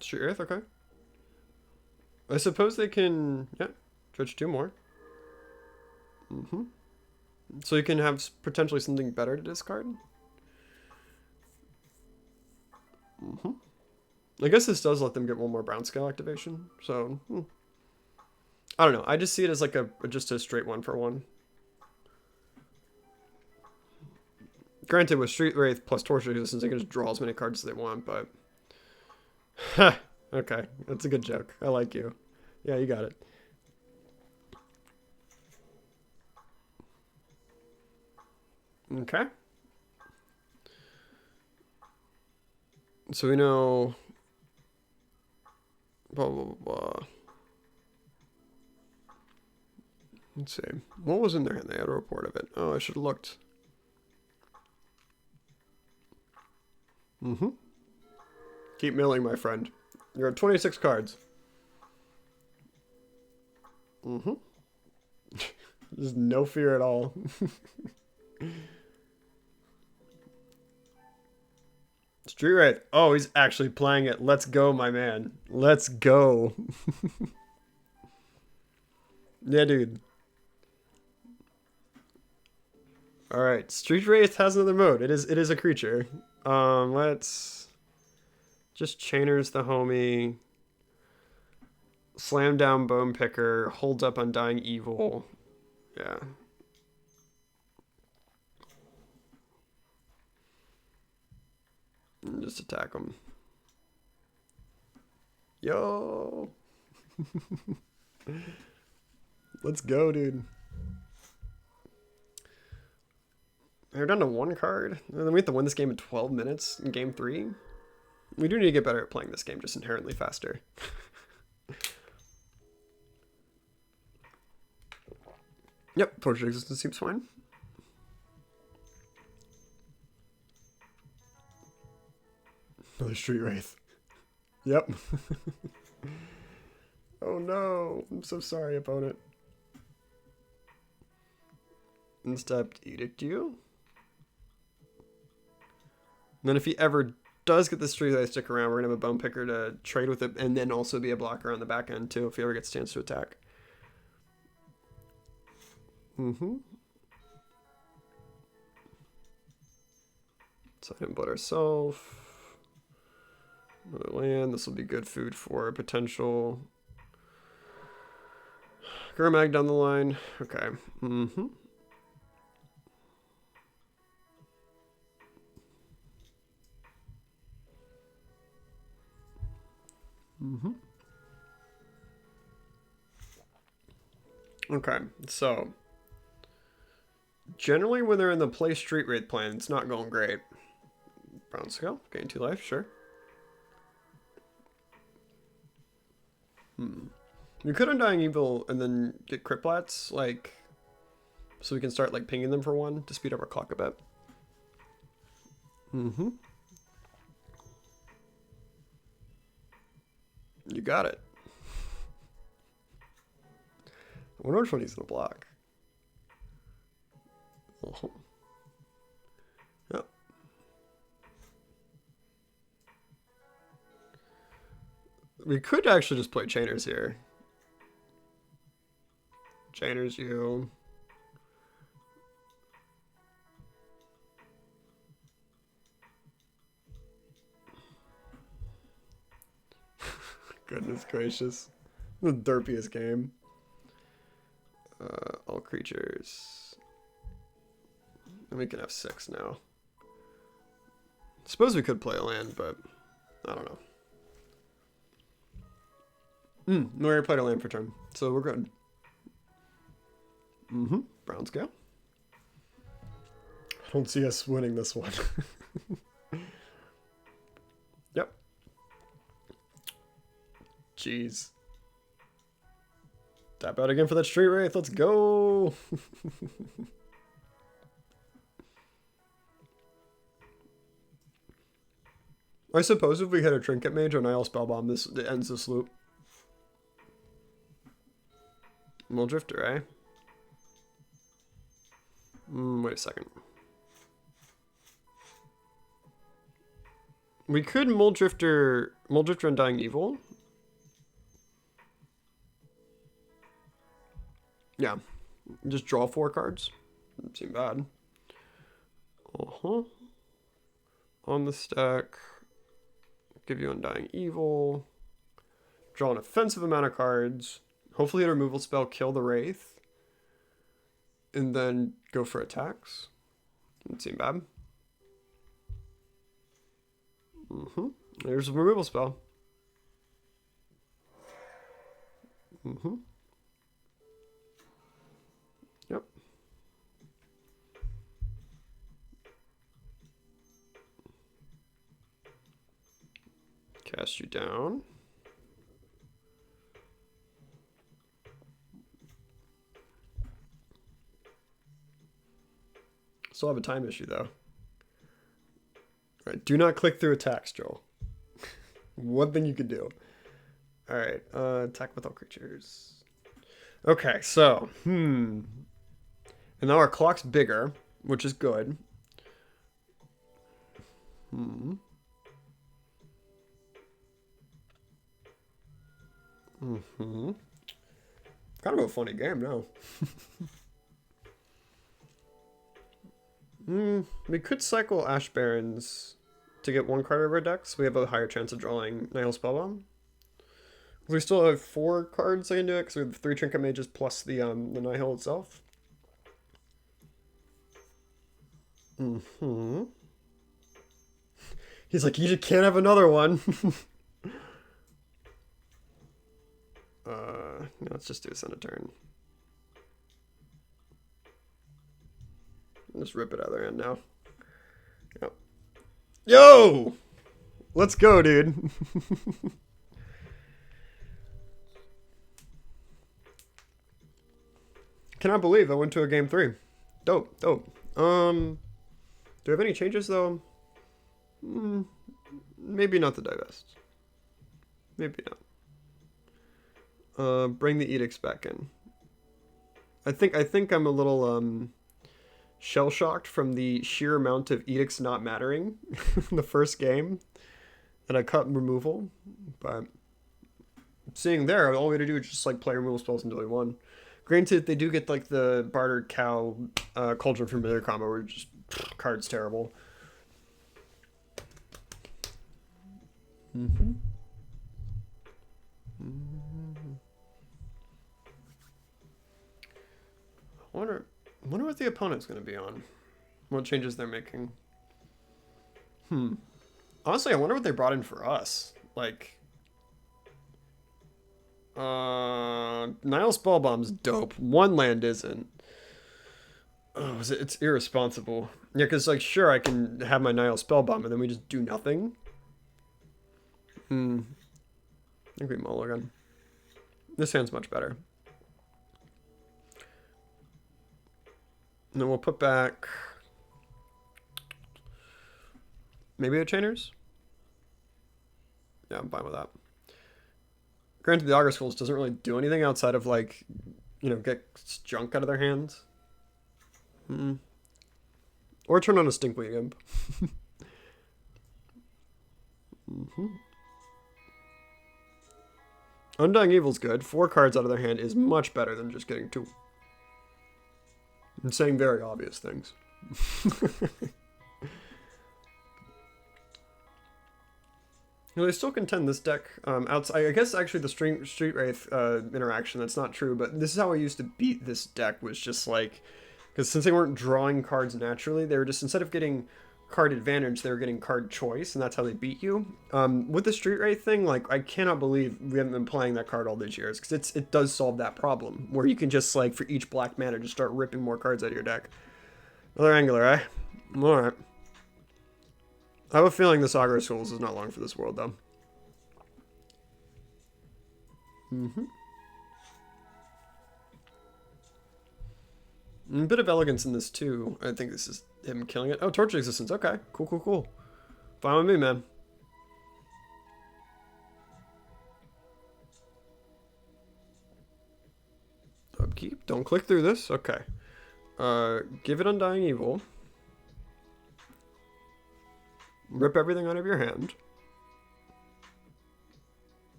Street Earth, okay. I suppose they can, yeah, dredge 2 more. So you can have potentially something better to discard. I guess this does let them get 1 more brown scale activation. So, I don't know. I just see it as like just a straight 1-for-1. Granted, with Street Wraith plus Torture Resistance, they can just draw as many cards as they want, but... Okay, that's a good joke. I like you. Yeah, you got it. Okay. So we know... Blah, blah, blah. Let's see. What was in there? They had a report of it. Oh, I should have looked. Keep milling, my friend. You're at 26 cards. There's no fear at all. Street Wraith. Oh, he's actually playing it. Let's go, my man. Let's go. Yeah, dude. Alright, Street Wraith has another mode. It is a creature. Let's just Chainers the homie. Slam down Bone Picker. Holds up Undying Evil. Yeah. And just attack him. Yo! Let's go, dude. They're down to 1 card. And then we have to win this game in 12 minutes in game 3. We do need to get better at playing this game, just inherently faster. Yep, Torture Existence seems fine. Another Street Wraith. Yep. Oh no, I'm so sorry, opponent. Unstepped Edict you. And then if he ever does get the Street Wraith stick around, we're going to have a Bone Picker to trade with it and then also be a blocker on the back end too if he ever gets a chance to attack. Sideboard ourselves. Another land. This will be good food for a potential Gurmag down the line. Okay. Okay, so generally when they're in the play Street Wraith plan, it's not going great. Brown scale, gain 2 life, sure. We could Undying Evil and then get Criplats, like, so we can start like pinging them for 1 to speed up our clock a bit. You got it. wonder which one he's gonna block. Oh. Yep. We could actually just play Chainers here. Chainers you. Goodness gracious. The derpiest game. All creatures. And we can have 6 now. Suppose we could play a land, but I don't know. We already played a land for turn, so we're good. Brown scale. I don't see us winning this one. Yep. Jeez. Tap out again for that straight wraith. Let's go. I suppose if we hit a Trinket Mage or Nihil Spellbomb, this ends this loop. Muldrifter, eh? Wait a second. We could Muldrifter Undying Evil. Yeah. Just draw 4 cards. Doesn't seem bad. On the stack. Give you Undying Evil. Draw an offensive amount of cards. Hopefully a removal spell, kill the Wraith. And then go for attacks. Doesn't seem bad. There's a removal spell. Yep. Cast you down. Still have a time issue though. Alright, do not click through attacks, Joel. One thing you could do. Alright, attack with all creatures. Okay, so, And now our clock's bigger, which is good. Kind of a funny game now. We could cycle Ash Barrens to get 1 card out of our decks. We have a higher chance of drawing Nihil Spellbomb. We still have 4 cards I can do it because we have 3 Trinket Mages plus the Nihil itself. He's like, you can't have another one. Let's just do this on a turn. Just rip it out of their end now. Yep. Yo! Let's go, dude. Cannot believe I went to a game 3. Dope, dope. Do we have any changes though? Maybe not the divest. Maybe not. Bring the edicts back in. I think I'm a little shell-shocked from the sheer amount of edicts not mattering in the first game. And I cut removal. But seeing there, all we had to do is just like play removal spells until we won. Granted, they do get like the Bartered Cow Cauldron Familiar combo where just card's terrible. I wonder what the opponent's going to be on. What changes they're making. Honestly, I wonder what they brought in for us. Like, Nihil Spellbomb's dope. 1 land isn't. Oh, it's irresponsible. Yeah, because, like, sure, I can have my Nihil Spellbomb, and then we just do nothing. I think we mulligan. This hand's much better. And then we'll put back maybe a Chainers. Yeah, I'm fine with that. Granted, the Augur Schools doesn't really do anything outside of like you know, get junk out of their hands. Or turn on a Stinkweed Imp. Undying Evil's good. 4 cards out of their hand is much better than just getting 2. I'm saying very obvious things. You know, they still contend this deck outside. I guess actually the Street Wraith interaction, that's not true, but this is how I used to beat this deck, was just like, because since they weren't drawing cards naturally, they were just, instead of getting card advantage, they were getting card choice, and that's how they beat you. With the Street Wraith thing, like, I cannot believe we haven't been playing that card all these years, because it does solve that problem, where you can just, like, for each black mana, just start ripping more cards out of your deck. Another Angular, eh? Alright. I have a feeling this Aggro Schools is not long for this world, though. A bit of elegance in this, too. I think this is him killing it. Oh, Torch Existence. Okay. Cool, cool, cool. Fine with me, man. Upkeep. Don't click through this. Okay. Give it Undying Evil. Rip everything out of your hand.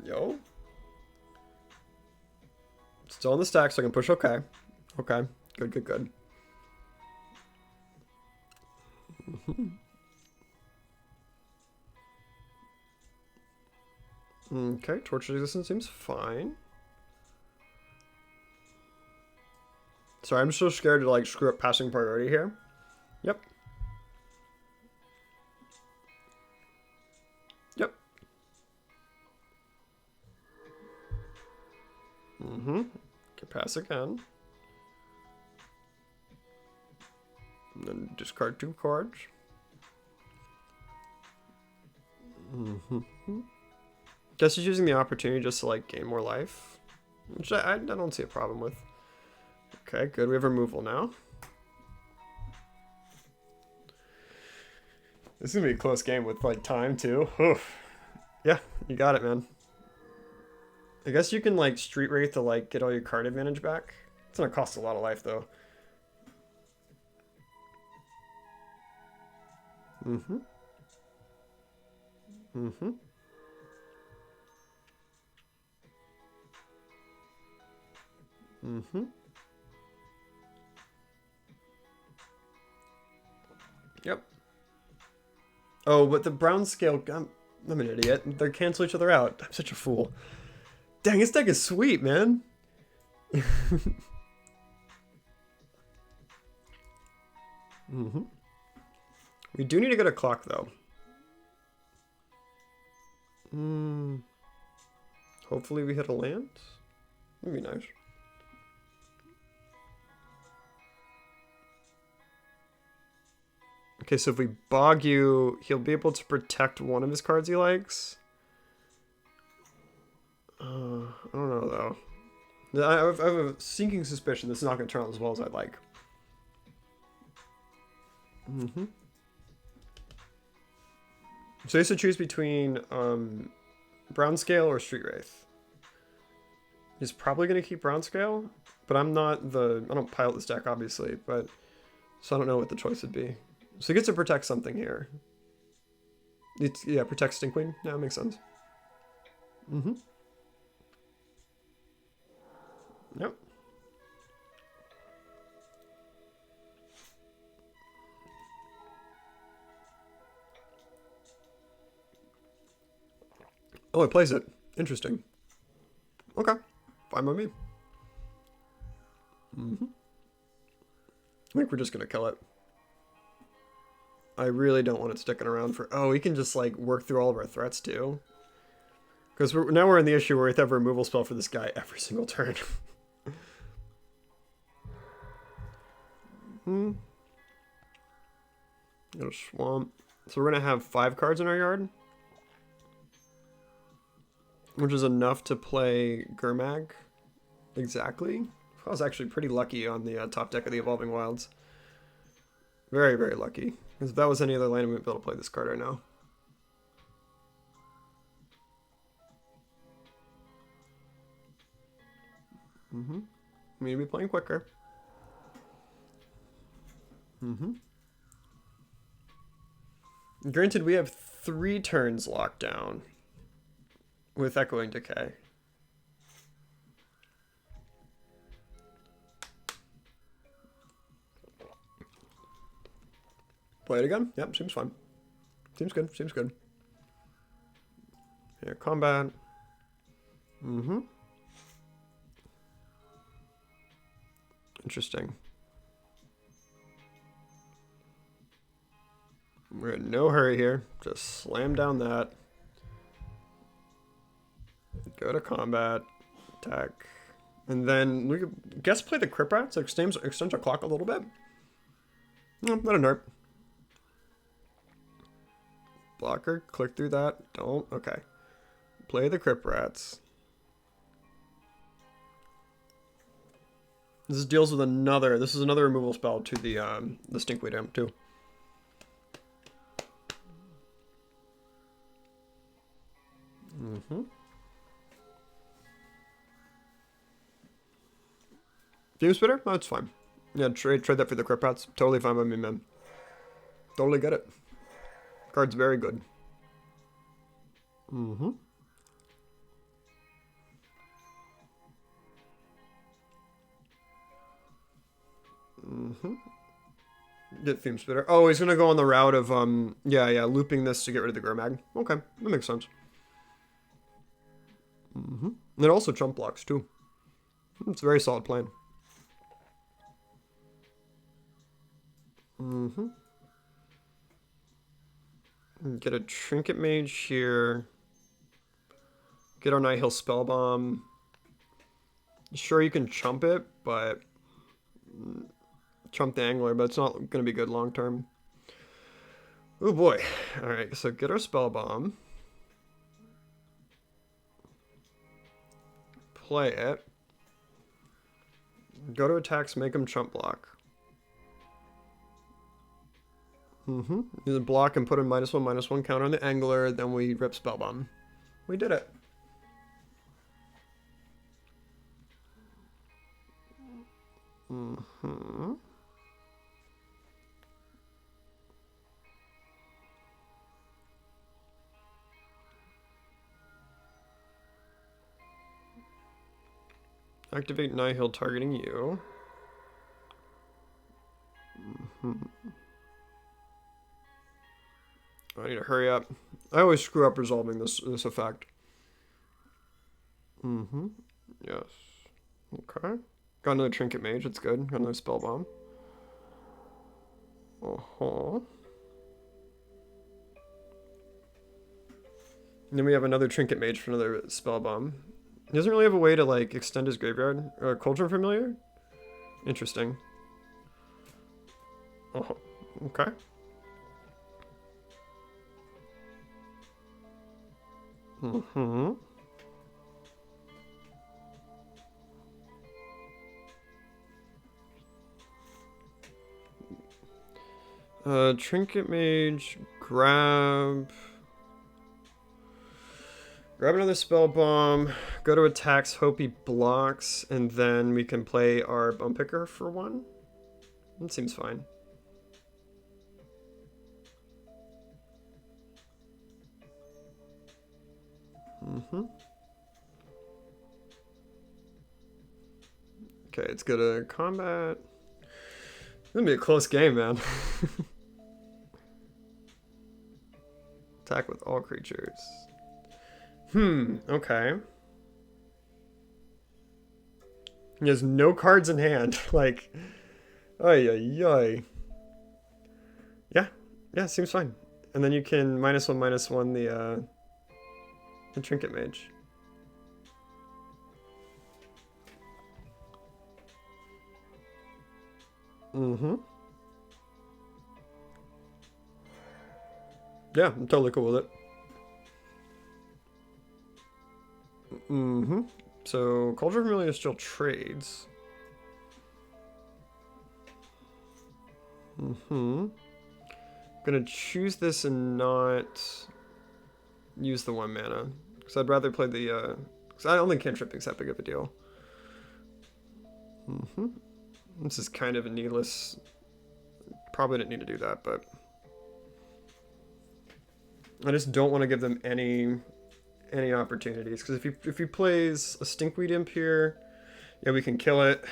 Yo. Still on the stack, so I can push okay. Okay. Good, good, good. Okay, Torch Resistance seems fine. Sorry, I'm so scared to like screw up passing priority here. Yep. Yep. Can pass again. And then discard 2 cards. Guess he's using the opportunity just to like gain more life, which I don't see a problem with. Okay, good. We have removal now. This is gonna be a close game with like time too. Oof. Yeah, you got it, man. I guess you can like Street Wraith to like get all your card advantage back. It's gonna cost a lot of life though. Yep. Oh, but the brown scale, I'm an idiot. They cancel each other out. I'm such a fool. Dang, this deck is sweet, man. We do need to get a clock, though. Hopefully we hit a land. That'd be nice. Okay, so if we bog you, he'll be able to protect one of his cards he likes. I don't know, though. I have a sinking suspicion this is not going to turn out as well as I'd like. So he has to choose between Brown Scale or Street Wraith. He's probably going to keep Brown Scale, but I don't pilot this deck, obviously, but so I don't know what the choice would be. So he gets to protect something here. Yeah, protect Stinkweed. Yeah, that makes sense. Yep. Oh, it plays it. Interesting. Okay. Fine by me. I think we're just going to kill it. I really don't want it sticking around for... Oh, we can just, like, work through all of our threats, too. Because now we're in the issue where we have a removal spell for this guy every single turn. Go to Swamp. So we're going to have 5 cards in our yard. Which is enough to play Gurmag. Exactly. I was actually pretty lucky on the top deck of the Evolving Wilds. Very, very lucky. Because if that was any other land, we wouldn't be able to play this card right now. Mm-hmm. We need to be playing quicker. Mm-hmm. Granted, we have 3 turns locked down with Echoing Decay. Play it again? Yep, seems fine. Seems good, seems good. Here, combat. Mm-hmm. Interesting. We're in no hurry here. Just slam down that. Go to combat. Attack. And then we could guess play the Crip Rats. It extends our clock a little bit. No, not a nerf. Blocker, click through that. Don't. Okay. Play the Crip Rats. This deals with another. This is another removal spell to the Stinkweed Imp too. Mm-hmm. Fume Spitter? Oh, that's fine. Yeah, trade that for the Crip Rats. Totally fine by me, man. Totally get it. Card's very good. Mm-hmm. Mm-hmm. Get Fume Spitter. Oh, he's gonna go on the route of yeah, looping this to get rid of the Gurmag. Okay, that makes sense. Mm-hmm. And it also chump blocks too. It's a very solid plan. Mm-hmm. Get a Trinket Mage here. Get our Nihil Spellbomb. Sure, you can chump it, but chump the Angler, but it's not going to be good long term. Oh boy. Alright, so get our Spellbomb. Play it. Go to attacks, make them chump block. Mm-hmm. Use a block and put a -1/-1 counter on the Angler, then we rip Spellbomb. We did it. Mm-hmm. Activate Nihil targeting you. Mm-hmm. I need to hurry up. I always screw up resolving this effect. Mm-hmm. Yes. Okay. Got another Trinket Mage, that's good. Got another Spellbomb. Uh-huh. And then we have another Trinket Mage for another Spellbomb. He doesn't really have a way to, like, extend his graveyard. Cauldron Familiar? Interesting. Oh, okay. Mm-hmm. Trinket Mage, grab another Spellbomb, go to attacks, hope he blocks, and then we can play our Bone Picker for 1. That seems fine. Mm-hmm. Okay, it's go to combat. It's gonna be a close game, man. Attack with all creatures. Okay. He has no cards in hand. Like, ay, ay, ay. Yeah, seems fine. And then you can -1/-1 the Trinket Mage. Mm-hmm. Yeah, I'm totally cool with it. Mm-hmm. So, Cauldron Familiar still trades. Mm-hmm. Gonna choose this and not use the 1 mana. Because I'd rather play the, because I don't think cantripping's that big of a deal. This is kind of a needless. Probably didn't need to do that, but I just don't want to give them any opportunities, because if he plays a Stinkweed Imp here, yeah, we can kill it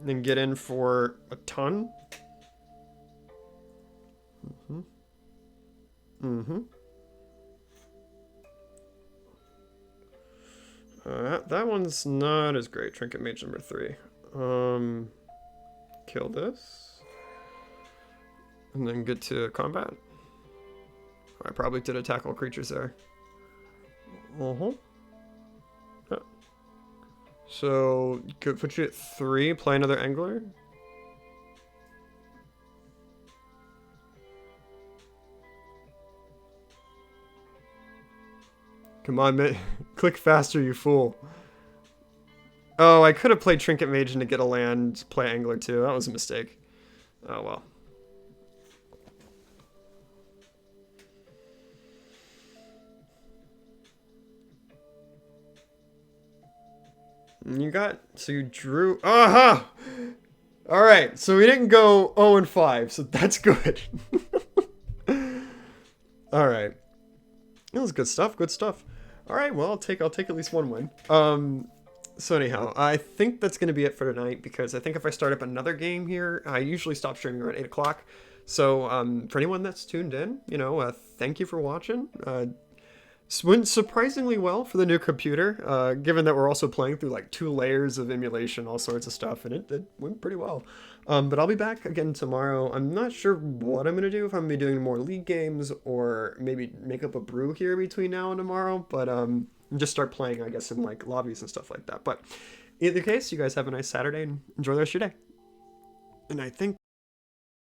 and get in for a ton. That one's not as great. Trinket Mage number 3. Kill this. And then get to combat. I probably did attack all creatures there. Yeah. So, could put you at 3, play another Angler. Come on, man. Click faster, you fool. Oh, I could have played Trinket Mage to get a land, play Angler too. That was a mistake. Oh, well. So you drew. Aha! Alright, so we didn't go 0 and 5, so that's good. Alright. That was good stuff, good stuff. Alright, well, I'll take at least one win. So anyhow, I think that's going to be it for tonight, because I think if I start up another game here, I usually stop streaming around 8 o'clock. So for anyone that's tuned in, thank you for watching. Went surprisingly well for the new computer, given that we're also playing through like 2 layers of emulation, all sorts of stuff, and it went pretty well. But I'll be back again tomorrow. I'm not sure what I'm going to do, if I'm going to be doing more League games or maybe make up a brew here between now and tomorrow, but just start playing, I guess, in like lobbies and stuff like that. But in either case, you guys have a nice Saturday and enjoy the rest of your day. And I think